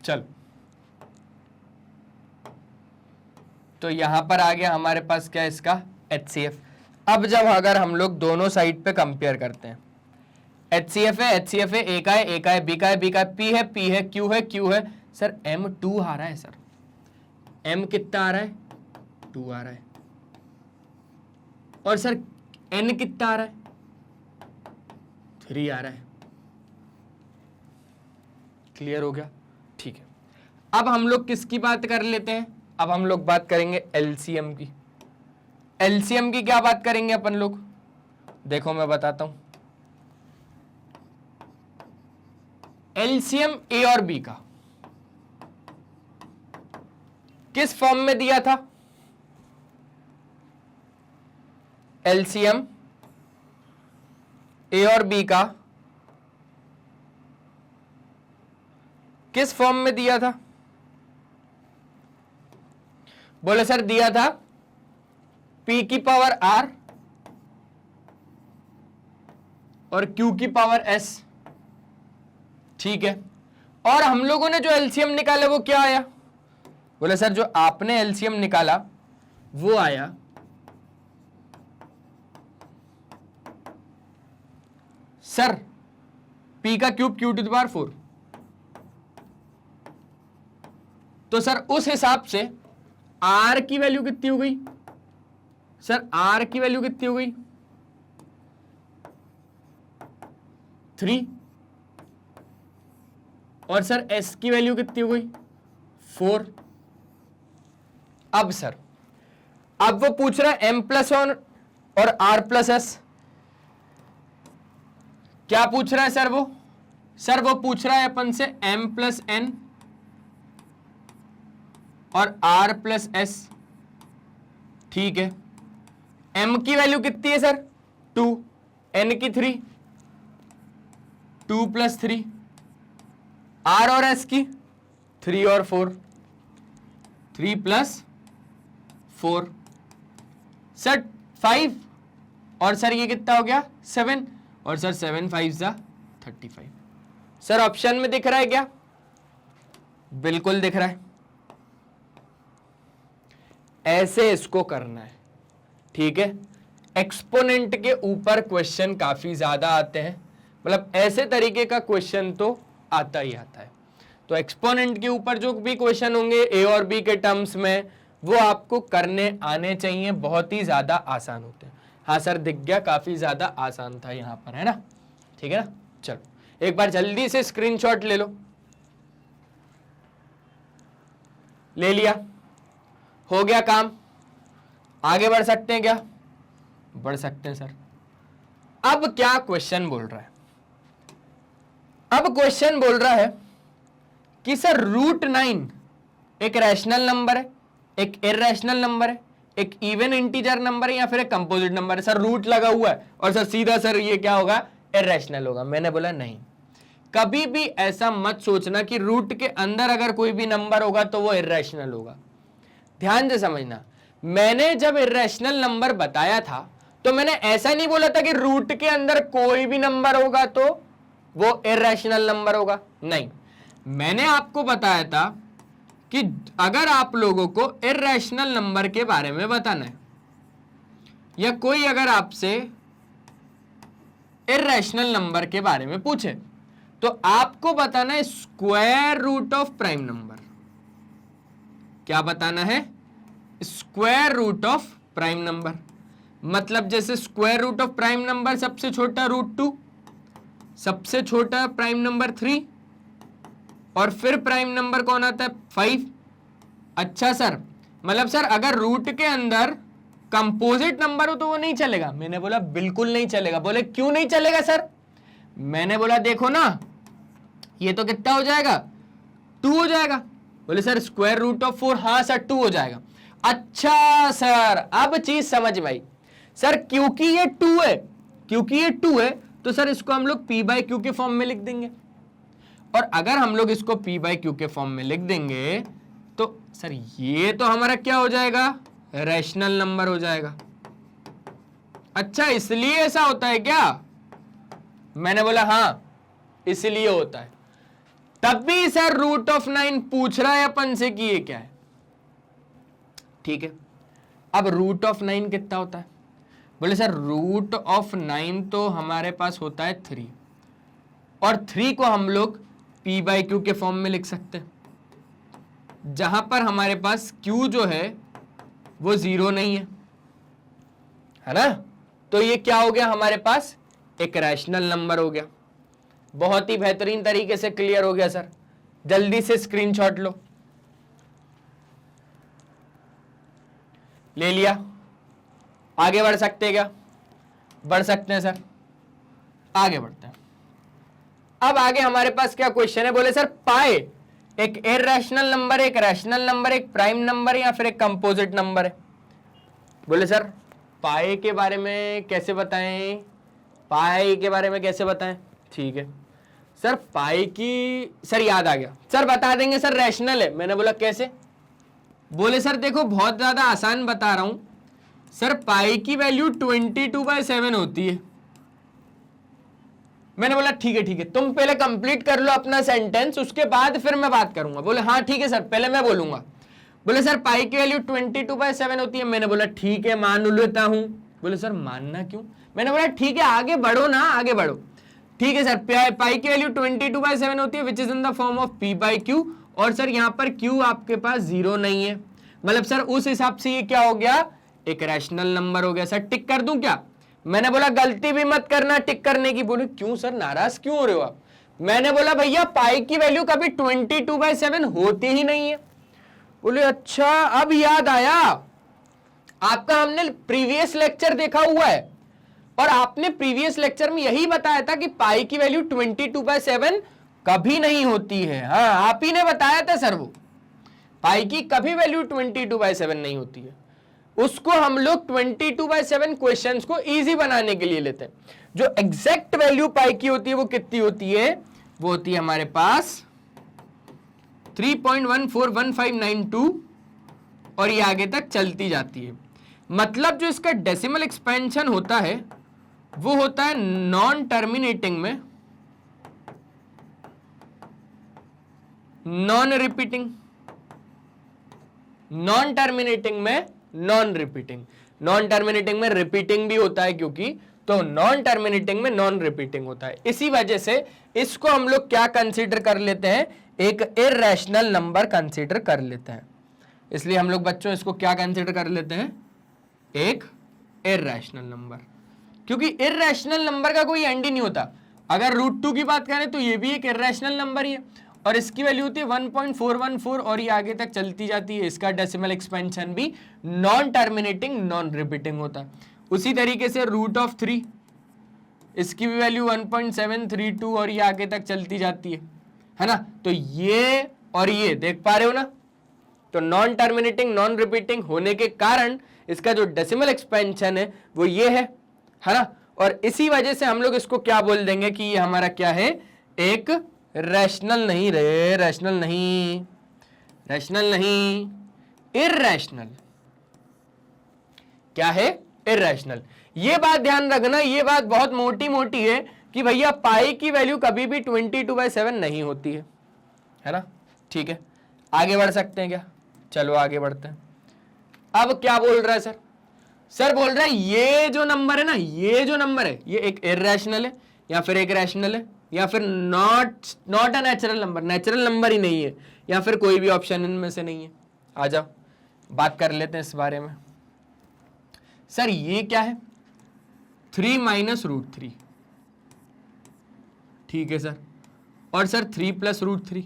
चल, तो यहां पर आ गया हमारे पास क्या, इसका HCF। अब जब अगर हम लोग दोनों साइड पे कंपेयर करते हैं, HCF है, HCF है, A का है, A का है, B का है, B का है, P है, P है, Q है, Q है। सर M2 आ रहा है सर, M कितना आ रहा है, 2 आ रहा है। और सर N कितना आ रहा है, 3 आ रहा है। क्लियर हो गया, ठीक है। अब हम लोग किसकी बात कर लेते हैं, अब हम लोग बात करेंगे एलसीएम की। एलसीएम की क्या बात करेंगे अपन लोग, देखो मैं बताता हूं। एलसीएम A और B का किस फॉर्म में दिया था, एलसीएम A और B का किस फॉर्म में दिया था, बोले सर दिया था P की पावर R और Q की पावर S। ठीक है, और हम लोगों ने जो एलसीएम निकाला वो क्या आया, बोले सर जो आपने एलसीएम निकाला वो आया सर P का cube Q to the power 4। तो सर उस हिसाब से R की वैल्यू कितनी हो गई, सर R की वैल्यू कितनी हो गई, 3। और सर S की वैल्यू कितनी हो गई, 4। अब सर अब वो पूछ रहा है M+1 और R+S। क्या पूछ रहा है सर वो पूछ रहा है अपन से M+N और R+S। ठीक है, M की वैल्यू कितनी है सर 2, N की 3, 2 + 3, R और S की 3 और 4। 3 + 4 सर 5 और सर ये कितना हो गया 7 और सर 7 5 = 35। सर ऑप्शन में दिख रहा है क्या? बिल्कुल दिख रहा है। ऐसे इसको करना है, ठीक है। एक्सपोनेंट के ऊपर क्वेश्चन काफी ज्यादा आते हैं, मतलब ऐसे तरीके का क्वेश्चन तो आता ही आता है। तो एक्सपोनेंट के ऊपर जो भी क्वेश्चन होंगे ए और बी के टर्म्स में, वो आपको करने आने चाहिए, बहुत ही ज्यादा आसान होते हैं। हाँ सर दिख गया, काफी ज्यादा आसान था यहां पर, है ना, ठीक है ना। चलो एक बार जल्दी से स्क्रीनशॉट ले लो। ले लिया, हो गया काम, आगे बढ़ सकते हैं क्या? बढ़ सकते हैं सर। अब क्या क्वेश्चन बोल रहा है? अब क्वेश्चन बोल रहा है कि सर √9 एक रैशनल नंबर है, एक इररेशनल नंबर है, एक इवन इंटीजर नंबर है या फिर एक कंपोजिट नंबर है। सर रूट लगा हुआ है और सर सीधा सर ये क्या होगा? इररेशनल होगा। मैंने बोला नहीं, कभी भी ऐसा मत सोचना कि रूट के अंदर अगर कोई भी नंबर होगा तो वो इररेशनल होगा। ध्यान से समझना, मैंने जब इररेशनल नंबर बताया था तो मैंने ऐसा नहीं बोला था कि रूट के अंदर कोई भी नंबर होगा तो वो इररेशनल नंबर होगा। नहीं, मैंने आपको बताया था कि अगर आप लोगों को इररेशनल नंबर के बारे में बताना है या कोई अगर आपसे इररेशनल नंबर के बारे में पूछे तो आपको बताना है square root of prime number. क्या बताना है? Square root of prime number. मतलब जैसे square root of prime number सबसे छोटा √2, सबसे छोटा प्राइम नंबर 3 और फिर प्राइम नंबर कौन आता है? 5। अच्छा सर, मतलब सर अगर रूट के अंदर कंपोजिट नंबर हो तो वो नहीं चलेगा। मैंने बोला बिल्कुल नहीं चलेगा। बोले क्यों नहीं चलेगा सर? मैंने बोला देखो ना, ये तो कितना हो जाएगा? 2 हो जाएगा। बोले सर स्क्वायर रूट ऑफ 4, हाँ सर 2 हो जाएगा। अच्छा सर, अब चीज समझ में आई। सर क्योंकि ये 2 है, क्योंकि ये 2 है तो सर इसको हम लोग p/q के फॉर्म में लिख देंगे, और अगर हम लोग इसको p/q के फॉर्म में लिख देंगे तो सर ये तो हमारा क्या हो जाएगा? रैशनल नंबर हो जाएगा। अच्छा इसलिए ऐसा होता है क्या? मैंने बोला हाँ इसलिए होता है। तब भी सर √9 पूछ रहा है अपन से कि ये क्या है। ठीक है, अब √9 कितना होता है? बोले सर √9 तो हमारे पास होता है 3, और 3 को हम लोग p/q के फॉर्म में लिख सकते हैं, जहां पर हमारे पास q जो है वो 0 नहीं है ना। तो ये क्या हो गया हमारे पास? एक रैशनल नंबर हो गया। बहुत ही बेहतरीन तरीके से क्लियर हो गया सर। जल्दी से स्क्रीनशॉट लो। ले लिया, आगे बढ़ सकते हैं क्या? बढ़ सकते हैं सर, आगे बढ़ते हैं। अब आगे हमारे पास क्या क्वेश्चन है? बोले सर पाए एक इररेशनल नंबर, एक रैशनल नंबर, एक प्राइम नंबर या फिर एक कंपोजिट नंबर है। बोले सर पाए के बारे में कैसे बताएं? पाई के बारे में कैसे बताएं? ठीक है सर, पाई की सर याद आ गया, सर बता देंगे सर रैशनल है। मैंने बोला कैसे? बोले सर देखो बहुत ज्यादा आसान बता रहा हूं सर, पाई की वैल्यू 22/7 होती है। मैंने बोला ठीक है ठीक है, तुम पहले कंप्लीट कर लो अपना सेंटेंस, उसके बाद फिर मैं बात करूंगा। बोले हाँ ठीक है सर, पहले मैं बोलूंगा। बोले सर पाई की वैल्यू 22/7 होती है। मैंने बोला ठीक है मान लेता हूं। बोले सर मानना क्यों? मैंने बोला ठीक है आगे बढ़ो ना, आगे बढ़ो। ठीक है सर, पाई की वैल्यू 22/7 होती है which is in the form of p/q, और सर यहां पर q आपके पास 0 नहीं है, मतलब सर उस हिसाब से ये क्या हो गया? एक रैशनल नंबर हो गया। सर टिक कर दूं क्या? मैंने बोला गलती भी मत करना टिक करने की। बोले क्यों सर, नाराज क्यों हो रहे हो आप? मैंने बोला भैया पाई की वैल्यू कभी 22/7 होती ही नहीं है। बोले अच्छा अब याद आया, आपका हमने प्रीवियस लेक्चर देखा हुआ है और आपने प्रीवियस लेक्चर में यही बताया था कि पाई की वैल्यू 22/7 कभी नहीं होती है। हाँ आप ही ने बताया था सर, वो पाई की कभी वैल्यू 22/7 नहीं होती है। उसको हम लोग 22/7 क्वेश्चंस को इजी बनाने के लिए लेते हैं। जो एग्जैक्ट वैल्यू पाई की होती है वो कितनी होती है? वो होती है हमारे पास 3.141592 और ये आगे तक चलती जाती है। मतलब जो इसका डेसिमल एक्सपेंशन होता है वो होता है नॉन टर्मिनेटिंग में नॉन रिपीटिंग, नॉन टर्मिनेटिंग में नॉन रिपीटिंग, नॉन टर्मिनेटिंग में रिपीटिंग भी होता है क्योंकि, तो नॉन टर्मिनेटिंग में नॉन रिपीटिंग होता है। इसी वजह से इसको हम लोग क्या कंसीडर कर लेते हैं, एक इररेशनल नंबर कंसीडर कर लेते हैं। इसलिए हम लोग बच्चों इसको क्या कंसीडर कर लेते हैं, एक इररेशनल नंबर, क्योंकि इररेशनल नंबर का कोई एंड ही नहीं होता। अगर √2 की बात करें तो ये भी एक इररेशनल नंबर ही है और इसकी वैल्यू होती है 1.414 और ये आगे तक चलती जाती है। इसका डेसिमल एक्सपेंशन भी नॉन टर्मिनेटिंग नॉन रिपीटिंग होता है। उसी तरीके से √3 इसकी भी वैल्यू 1.732 और ये आगे तक चलती जाती है ना। तो ये और ये देख पा रहे हो ना, तो नॉन टर्मिनेटिंग नॉन रिपीटिंग होने के कारण इसका जो डेसिमल एक्सपेंशन है वो ये है ना। और इसी वजह से हम लोग इसको क्या बोल देंगे कि ये हमारा क्या है, एक रैशनल नहीं रे, रैशनल नहीं, रैशनल नहीं, इररेशनल। क्या है, इररेशनल। ये बात ध्यान रखना, ये बात बहुत मोटी मोटी है कि भैया पाई की वैल्यू कभी भी 22/7 नहीं होती है ना। ठीक है, आगे बढ़ सकते हैं क्या, चलो आगे बढ़ते हैं। अब क्या बोल रहा है सर, सर बोल रहा है ये जो नंबर है ना, ये जो नंबर है ये एक इररेशनल है या फिर एक रैशनल है या फिर not a natural number, natural number ही नहीं है या फिर कोई भी ऑप्शन इनमें से नहीं है। आ जाओ बात कर लेते हैं इस बारे में। सर ये क्या है, 3 - √3, ठीक है सर। और सर 3 + √3,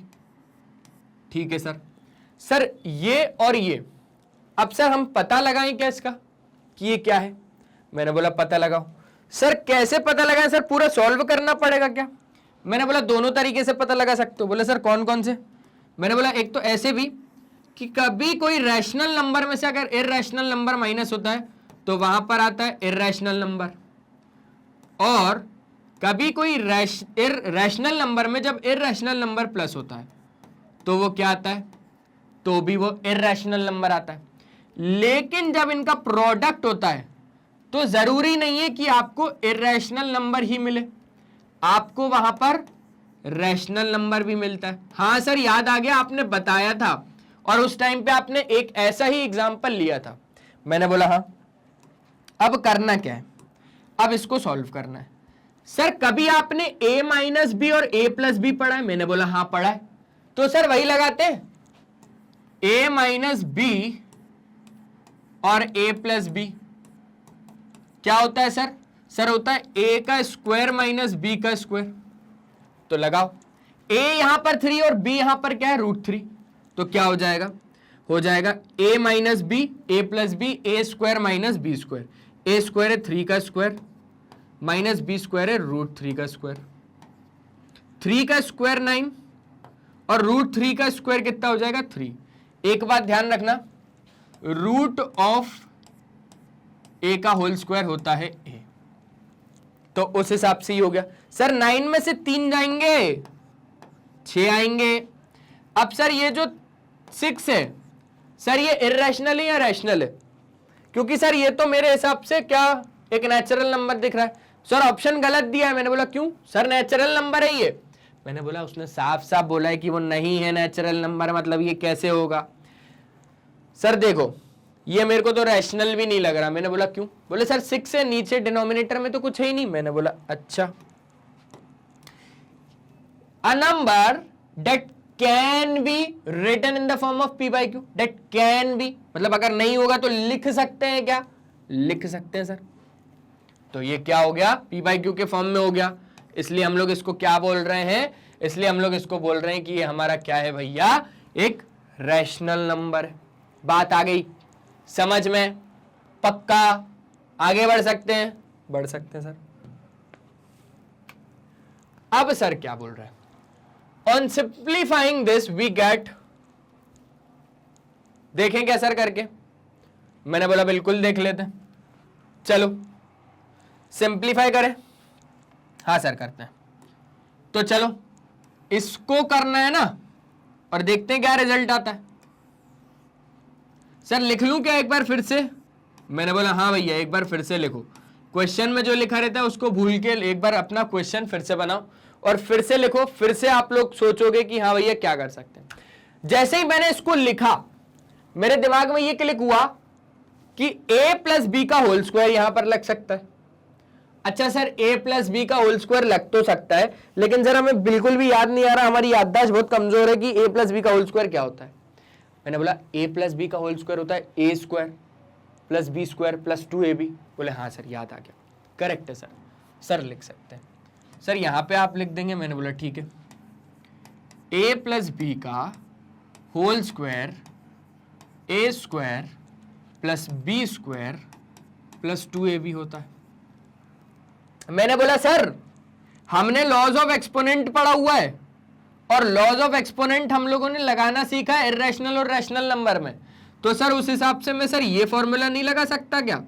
ठीक है सर। सर ये और ये, अब सर हम पता लगाएं क्या इसका कि ये क्या है। मैंने बोला पता लगाओ। सर कैसे पता लगाएं सर, पूरा सॉल्व करना पड़ेगा क्या। मैंने बोला दोनों तरीके से पता लगा सकते हो। बोले सर कौन कौन से। मैंने बोला एक तो ऐसे भी कि कभी कोई रैशनल नंबर में से अगर इररेशनल नंबर माइनस होता है तो वहां पर आता है इररेशनल नंबर, और कभी कोई रैशनल नंबर में जब इररेशनल नंबर प्लस होता है तो वो क्या आता है, तो भी वो इररेशनल नंबर आता है। लेकिन जब इनका प्रोडक्ट होता है तो जरूरी नहीं है कि आपको इररेशनल नंबर ही मिले, आपको वहां पर रैशनल नंबर भी मिलता है। हाँ सर याद आ गया, आपने बताया था और उस टाइम पे आपने एक ऐसा ही एग्जांपल लिया था। मैंने बोला हाँ। अब करना क्या है, अब इसको सॉल्व करना है। सर कभी आपने a - b और a + b पढ़ा है। मैंने बोला हाँ पढ़ा है। तो सर वही लगाते हैं, a - b और a + b क्या होता है सर, सर होता है a का स्क्वायर - b का स्क्वायर। तो लगाओ, a यहां पर 3 और b यहां पर क्या है, √3। तो क्या हो जाएगा, हो जाएगा a - b, a + b, a square - b square. a square है 3 का स्क्वायर माइनस b स्क्वायर है √3 का स्क्वायर। 3 का स्क्वायर 9 और √3 का स्क्वायर कितना हो जाएगा, 3। एक बात ध्यान रखना, रूट ऑफ a का होल स्क्वायर होता है a, तो उस हिसाब से ही हो गया। सर 9 में से 3 जाएंगे, 6 आएंगे। अब सर ये जो 6 है सर ये इररेशनल है या रैशनल है, क्योंकि सर ये तो मेरे हिसाब से क्या एक नेचुरल नंबर दिख रहा है। सर ऑप्शन गलत दिया है। मैंने बोला क्यों, सर नेचुरल नंबर है ये। मैंने बोला उसने साफ साफ बोला है कि वो नहीं है नेचुरल नंबर, मतलब ये कैसे होगा। सर देखो ये मेरे को तो रैशनल भी नहीं लग रहा। मैंने बोला क्यों, बोले सर 6 है नीचे डिनोमिनेटर में तो कुछ है ही नहीं। मैंने बोला अच्छा, a number that can be written in the form of p/q, that can be मतलब अगर नहीं होगा तो लिख सकते हैं क्या, लिख सकते हैं सर। तो ये क्या हो गया, p/q के फॉर्म में हो गया। इसलिए हम लोग इसको क्या बोल रहे हैं, इसलिए हम लोग इसको बोल रहे हैं कि ये हमारा क्या है भैया, एक रैशनल नंबर है। बात आ गई समझ में, पक्का। आगे बढ़ सकते हैं, बढ़ सकते हैं सर। अब सर क्या बोल रहे हैं, on simplifying this we get, देखें क्या सर करके। मैंने बोला बिल्कुल देख लेते हैं, चलो सिंप्लीफाई करें। हाँ सर करते हैं। तो चलो इसको करना है ना, और देखते हैं क्या रिजल्ट आता है। सर लिख लूं क्या एक बार फिर से? मैंने बोला हाँ भैया एक बार फिर से लिखो, क्वेश्चन में जो लिखा रहता है उसको भूल के एक बार अपना क्वेश्चन फिर से बनाओ और फिर से लिखो, फिर से आप लोग सोचोगे कि हाँ भैया क्या कर सकते हैं। जैसे ही मैंने इसको लिखा मेरे दिमाग में ये क्लिक हुआ कि a प्लस बी का होल स्क्वायर यहां पर लग सकता है। अच्छा सर a प्लस बी का होल स्क्वायर लग तो सकता है, लेकिन सर हमें बिल्कुल भी याद नहीं आ रहा, हमारी याददाश्त बहुत कमजोर है कि a प्लस बी का होल स्क्वायर क्या होता है। मैंने बोला a प्लस बी का होल स्क्वायर होता है a square plus B square plus 2ab। बोले हाँ सर याद आ गया, करेक्ट है सर, सर लिख सकते हैं। सर यहां पे आप लिख देंगे। मैंने बोला ठीक है, a प्लस बी का whole square a square plus B square plus 2ab होता है। मैंने बोला सर हमने लॉज ऑफ एक्सपोनेंट पढ़ा हुआ है और लॉज ऑफ एक्सपोनेंट हम लोगों ने लगाना सीखा है इर्रेशनल और रैशनल नंबर में, तो सर उस हिसाब से मैं सर ये फॉर्मूला नहीं लगा सकता क्या?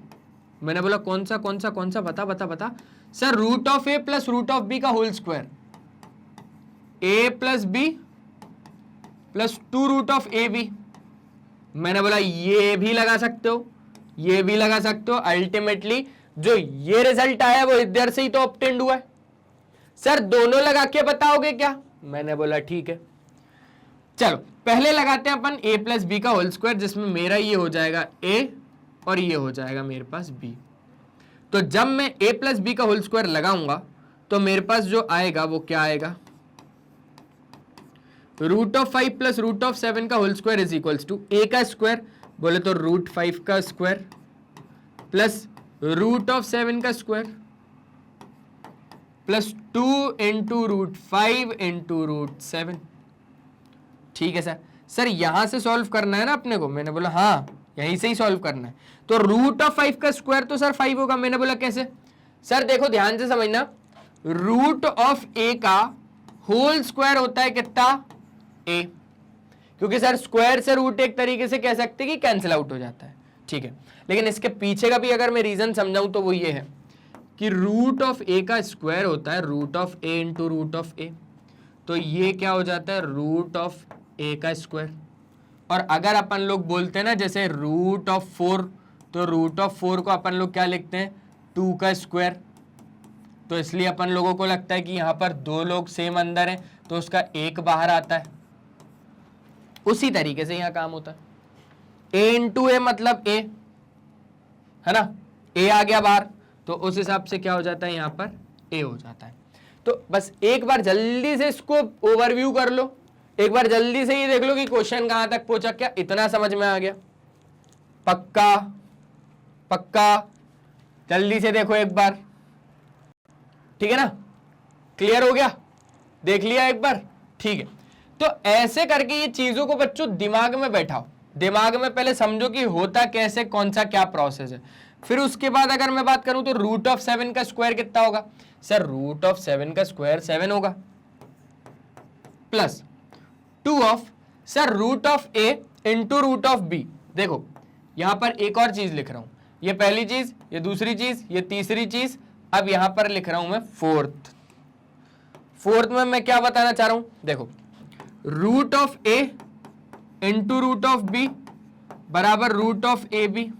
मैंने बोला कौन सा कौन सा कौन सा, बता बता बता। Sir root of a plus root of b का whole square, a plus B plus 2 root of A B. मैंने बोला ये भी लगा सकते हो, ये भी लगा सकते हो। अल्टीमेटली जो ये रिजल्ट आया वो इधर से ही तो ऑब्टेन्ड हुआ है। सर दोनों लगा के बताओगे क्या? मैंने बोला ठीक है, चलो पहले लगाते हैं अपन a प्लस बी का होल स्क्वायर, जिसमें मेरा ये हो जाएगा a और ये हो जाएगा मेरे पास b। तो जब मैं a प्लस बी का होल स्क्वायर लगाऊंगा तो मेरे पास जो आएगा वो क्या आएगा, root of 5 plus root of 7 का whole square is equals to a का स्क्वायर, बोले तो रूट 5 का स्क्वायर प्लस रूट ऑफ 7 का square plus 2 into root 5 into root 7। ठीक है सर, सर यहां से सॉल्व करना है ना अपने को? मैंने बोला हाँ यहीं से ही सॉल्व करना है। तो रूट ऑफ 5 का स्क्वायर तो सर 5 होगा। मैंने बोला कैसे? सर देखो ध्यान से समझना, रूट ऑफ a का होल स्क्वायर होता है कितना, a, क्योंकि सर स्क्वायर से रूट एक तरीके से कह सकते हैं कि कैंसिल आउट हो जाता है। ठीक है, लेकिन इसके पीछे का भी अगर मैं रीजन समझाऊं तो वो ये है कि रूट ऑफ a का स्क्वायर होता है root of a into root of a, तो ये क्या हो जाता है रूट ऑफ a का स्क्वायर। और अगर अपन लोग बोलते हैं ना जैसे रूट ऑफ 4, तो रूट ऑफ 4 को अपन लोग क्या लिखते हैं 2 का स्क्वायर। तो इसलिए अपन लोगों को लगता है कि यहाँ पर दो लोग सेम अंदर हैं तो उसका एक बाहर आता है। उसी तरीके से यहाँ काम होता है, a इंटू ए मतलब a है ना, a आ गया बाहर तो उस हिसाब से क्या हो जाता है यहाँ पर a हो जाता है। तो बस एक बार जल्दी से इसको ओवरव्यू कर लो, एक बार जल्दी से ये देख लो कि क्वेश्चन कहां तक पहुंचा। क्या इतना समझ में आ गया? पक्का पक्का? जल्दी से देखो एक बार, ठीक है ना, क्लियर हो गया? देख लिया एक बार? ठीक है, तो ऐसे करके ये चीजों को बच्चों दिमाग में बैठाओ, दिमाग में पहले समझो कि होता कैसे, कौन सा क्या प्रोसेस है। फिर उसके बाद अगर मैं बात करूं तो रूट ऑफ 7 का स्क्वायर कितना होगा? सर रूट ऑफ 7 का स्क्वायर 7 होगा plus 2 of sir root of a into root of b। देखो यहां पर एक और चीज लिख रहा हूं, ये पहली चीज, ये दूसरी चीज, ये तीसरी चीज, अब यहां पर लिख रहा हूं मैं फोर्थ में मैं क्या बताना चाह रहा हूं, देखो root of a into root of b बराबर रूट ऑफ ए बी,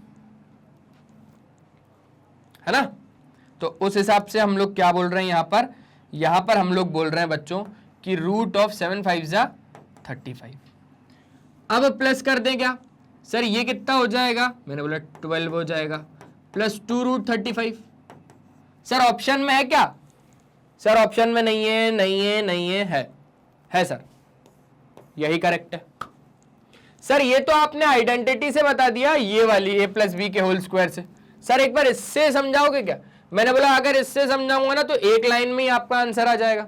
है ना। तो उस हिसाब से हम लोग क्या बोल रहे हैं यहां पर हम लोग बोल रहे हैं बच्चों कि रूट ऑफ 7 5 जा 35। अब प्लस कर दें क्या? सर ये कितना हो जाएगा? मैंने बोला 12 हो जाएगा प्लस 2 रूट 35। सर ऑप्शन में है क्या? सर ऑप्शन में नहीं है, नहीं है, नहीं है, है सर, यही करेक्ट है। सर ये तो आपने आइडेंटिटी से बता दिया, ये वाली a प्लस बी के होल स्क्वायर से। सर एक बार इससे समझाओगे क्या? मैंने बोला अगर इससे समझाऊंगा ना तो एक लाइन में ही आपका आंसर आ जाएगा।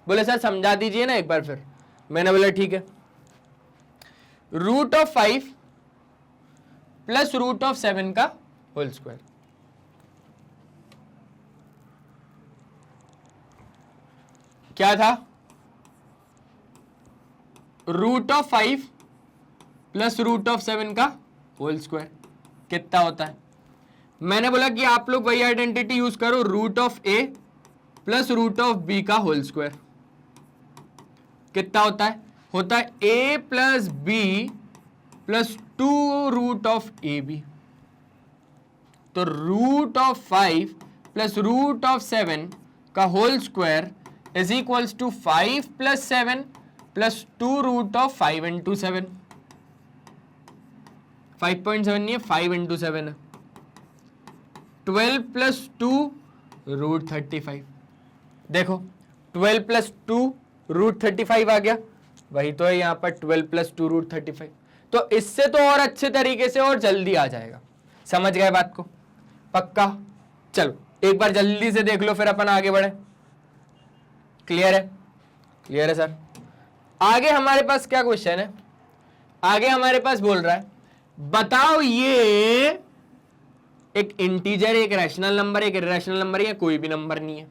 बोले सर समझा दीजिए ना एक बार फिर। मैंने बोला ठीक है, root of 5 plus root of 7 का होल स्क्वायर, क्या था? Root of 5 plus root of 7 का होल स्क्वायर कितना होता है? मैंने बोला कि आप लोग वही आइडेंटिटी यूज करो, root of a plus root of b का होल स्क्वायर कितना होता है? होता है a plus b plus 2 root of A B. तो root of 5 plus root of 7 का whole square is equals to 5 plus 7 plus 2 root of 5 into 7। 5.7 नहीं है, 5 इंटू 7 है। 12 प्लस 2 रूट 35। देखो 12 प्लस 2 रूट 35 आ गया, वही तो है यहाँ पर 12 प्लस 2 रूट 35। तो इससे तो और अच्छे तरीके से और जल्दी आ जाएगा। समझ गए बात को? पक्का? चलो एक बार जल्दी से देख लो, फिर अपन आगे बढ़े। क्लियर है? क्लियर है सर। आगे हमारे पास क्या क्वेश्चन है? आगे हमारे पास बोल रहा है बताओ ये एक इंटीजर, एक रैशनल नंबर, एक इरैशनल नंबर, या कोई भी नंबर नहीं है।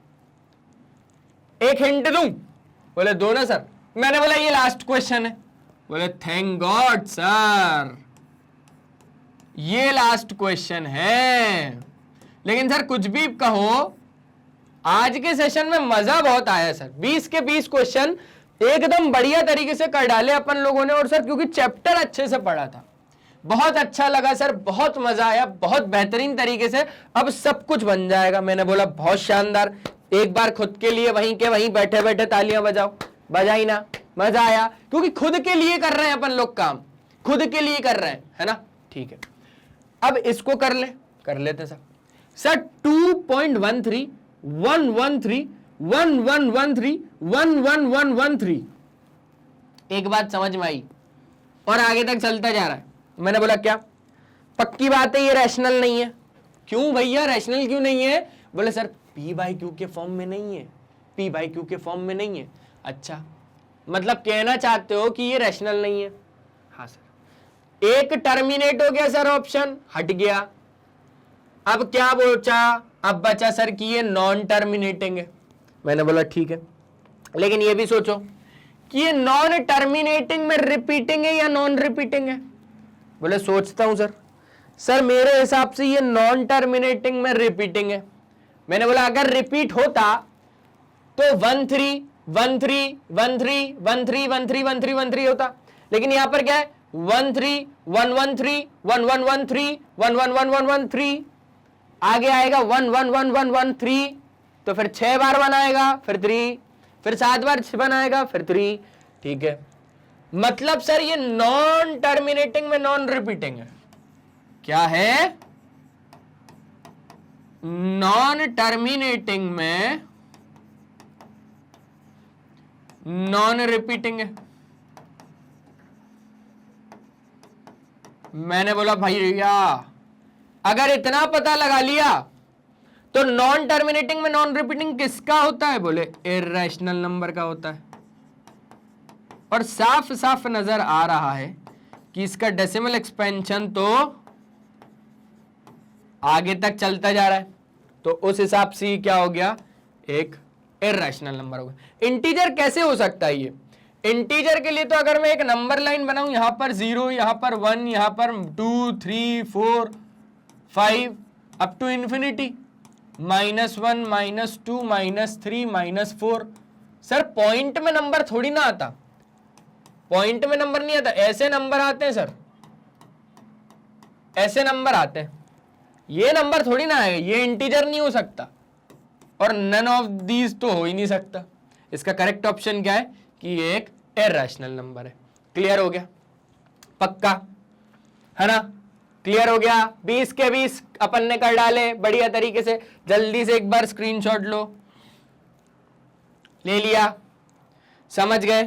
एक हिंट दूं? बोले दो ना सर। मैंने बोला ये लास्ट क्वेश्चन है। बोले थैंक गॉड सर, ये लास्ट क्वेश्चन है। लेकिन सर कुछ भी कहो, आज के सेशन में मजा बहुत आया सर। 20 के 20 क्वेश्चन एकदम बढ़िया तरीके से कर डाले अपन लोगों ने। और सर क्योंकि चैप्टर अच्छे से पढ़ा था, बहुत अच्छा लगा सर, बहुत मजा आया, बहुत बेहतरीन तरीके से अब सब कुछ बन जाएगा। मैंने बोला बहुत शानदार। एक बार खुद के लिए वहीं के वहीं बैठे बैठे तालियां बजाओ। बजाई ना? मजा आया? क्योंकि खुद के लिए कर रहे हैं अपन लोग, काम खुद के लिए कर रहे हैं, है ना? ठीक है, अब इसको कर लेते सर। सर 2.13 113 1113 11113। एक बात समझ में आई और आगे तक चलता जा रहा है। मैंने बोला क्या पक्की बात है ये रैशनल नहीं है? क्यों भैया रैशनल क्यों नहीं है? बोले सर पी बाई क्यू के फॉर्म में नहीं है, पी बाई क्यू के फॉर्म में नहीं है। अच्छा, मतलब कहना चाहते हो कि ये रैशनल नहीं है? हाँ सर। एक टर्मिनेट हो गया सर, ऑप्शन हट गया। अब क्या बचा? अब बचा सर कि ये नॉन टर्मिनेटिंग है। मैंने बोला ठीक है, लेकिन ये भी सोचो कि ये नॉन टर्मिनेटिंग में रिपीटिंग है या नॉन रिपीटिंग है? बोले सोचता हूं सर। सर मेरे हिसाब से ये नॉन टर्मिनेटिंग में रिपीटिंग है। मैंने बोला अगर रिपीट होता तो 1 3 1 3 1 3 1 3 1 3 1 3 1 3 होता, लेकिन यहां पर क्या है? 1 3 1 1 3 1 1 1 3 1 1 1 1 1 3। आगे आएगा 1 1 1 1 1 3, तो फिर 6 बार 1 आएगा, फिर 3, फिर 7 बार 1 आएगा, फिर 3। ठीक है, मतलब सर ये नॉन टर्मिनेटिंग में नॉन रिपीटिंग है। क्या है? नॉन टर्मिनेटिंग में नॉन रिपीटिंग है। मैंने बोला भैया अगर इतना पता लगा लिया तो नॉन टर्मिनेटिंग में नॉन रिपीटिंग किसका होता है? बोले इरैशनल नंबर का होता है। और साफ साफ नजर आ रहा है कि इसका डेसिमल एक्सपेंशन तो आगे तक चलता जा रहा है, तो उस हिसाब से क्या हो गया? एक इरैशनल नंबर हो गया। इंटीजर कैसे हो सकता है ये? इंटीजर के लिए तो अगर मैं एक नंबर लाइन बनाऊं, यहां पर 0, यहां पर 1, यहां पर 2 3 4 5 up to infinity, -1 -2 -3 -4। Sir point में नंबर थोड़ी ना आता, पॉइंट में नंबर नहीं आता, ऐसे नंबर आते हैं सर, ऐसे नंबर आते हैं। ये नंबर थोड़ी ना आएगा, ये इंटीजर नहीं हो सकता, और नन ऑफ दीज तो हो ही नहीं सकता। इसका करेक्ट ऑप्शन क्या है कि ये एक इरैशनल नंबर है। क्लियर हो गया? पक्का है ना? क्लियर हो गया? 20 के 20 अपन ने कर डाले बढ़िया तरीके से। जल्दी से एक बार स्क्रीनशॉट लो। ले लिया? समझ गए?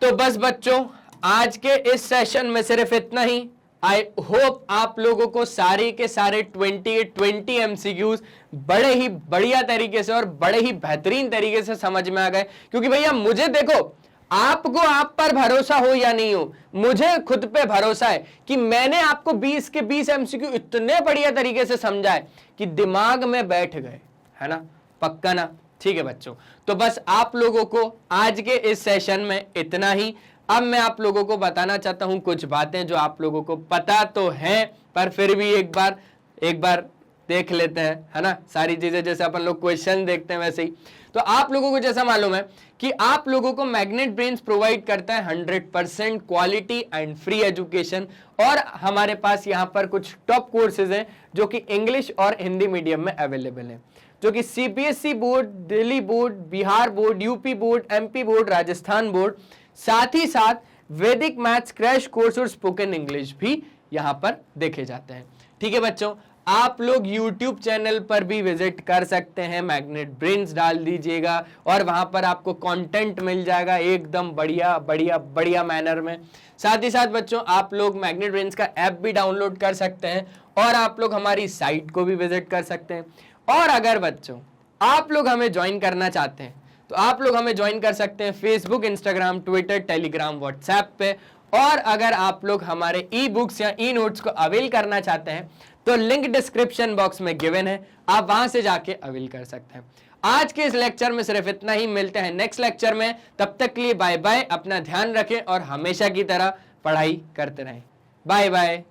तो बस बच्चों आज के इस सेशन में सिर्फ इतना ही। आई होप आप लोगों को सारे के सारे 20 एमसीक्यूज बड़े ही बढ़िया तरीके से और बड़े ही बेहतरीन तरीके से समझ में आ गए। क्योंकि भैया मुझे देखो, आपको आप पर भरोसा हो या नहीं हो, मुझे खुद पे भरोसा है कि मैंने आपको 20 के 20 एमसीक्यू इतने बढ़िया तरीके से समझाए कि दिमाग में बैठ गए, है ना? पक्का ना? ठीक है बच्चों, तो बस आप लोगों को आज के इस सेशन में इतना ही। अब मैं आप लोगों को बताना चाहता हूं कुछ बातें जो आप लोगों को पता तो हैं, पर फिर भी एक बार देख लेते हैं, है ना, सारी चीजें जैसे अपन लोग क्वेश्चन देखते हैं वैसे ही। तो आप लोगों को जैसा मालूम है कि आप लोगों को मैग्नेट ब्रेन्स प्रोवाइड करता है 100% क्वालिटी एंड फ्री एजुकेशन, और हमारे पास यहाँ पर कुछ टॉप कोर्सेज हैं जो कि इंग्लिश और हिंदी मीडियम में अवेलेबल हैं, जो कि CBSE board, Delhi board, Bihar board, UP board, MP board, Rajasthan board, साथ ही साथ वैदिक मैथ्स क्रैश कोर्स और स्पोकन इंग्लिश भी यहाँ पर देखे जाते हैं। ठीक है बच्चों, आप लोग YouTube चैनल पर भी विजिट कर सकते हैं, मैग्नेट ब्रेन्स डाल दीजिएगा और वहां पर आपको कंटेंट मिल जाएगा एकदम बढ़िया बढ़िया बढ़िया मैनर में। साथ ही साथ बच्चों आप लोग मैग्नेट ब्रेन्स का ऐप भी डाउनलोड कर सकते हैं और आप लोग हमारी साइट को भी विजिट कर सकते हैं। और अगर बच्चों आप लोग हमें ज्वाइन करना चाहते हैं तो आप लोग हमें ज्वाइन कर सकते हैं Facebook, Instagram, Twitter, Telegram, WhatsApp पे। और अगर आप लोग हमारे ई बुक्स या ई नोट्स को अवेल करना चाहते हैं तो लिंक डिस्क्रिप्शन बॉक्स में गिवन है, आप वहां से जाके अवेल कर सकते हैं। आज के इस लेक्चर में सिर्फ इतना ही, मिलते हैं नेक्स्ट लेक्चर में, तब तक के लिए बाय बाय, अपना ध्यान रखें और हमेशा की तरह पढ़ाई करते रहें। Bye bye.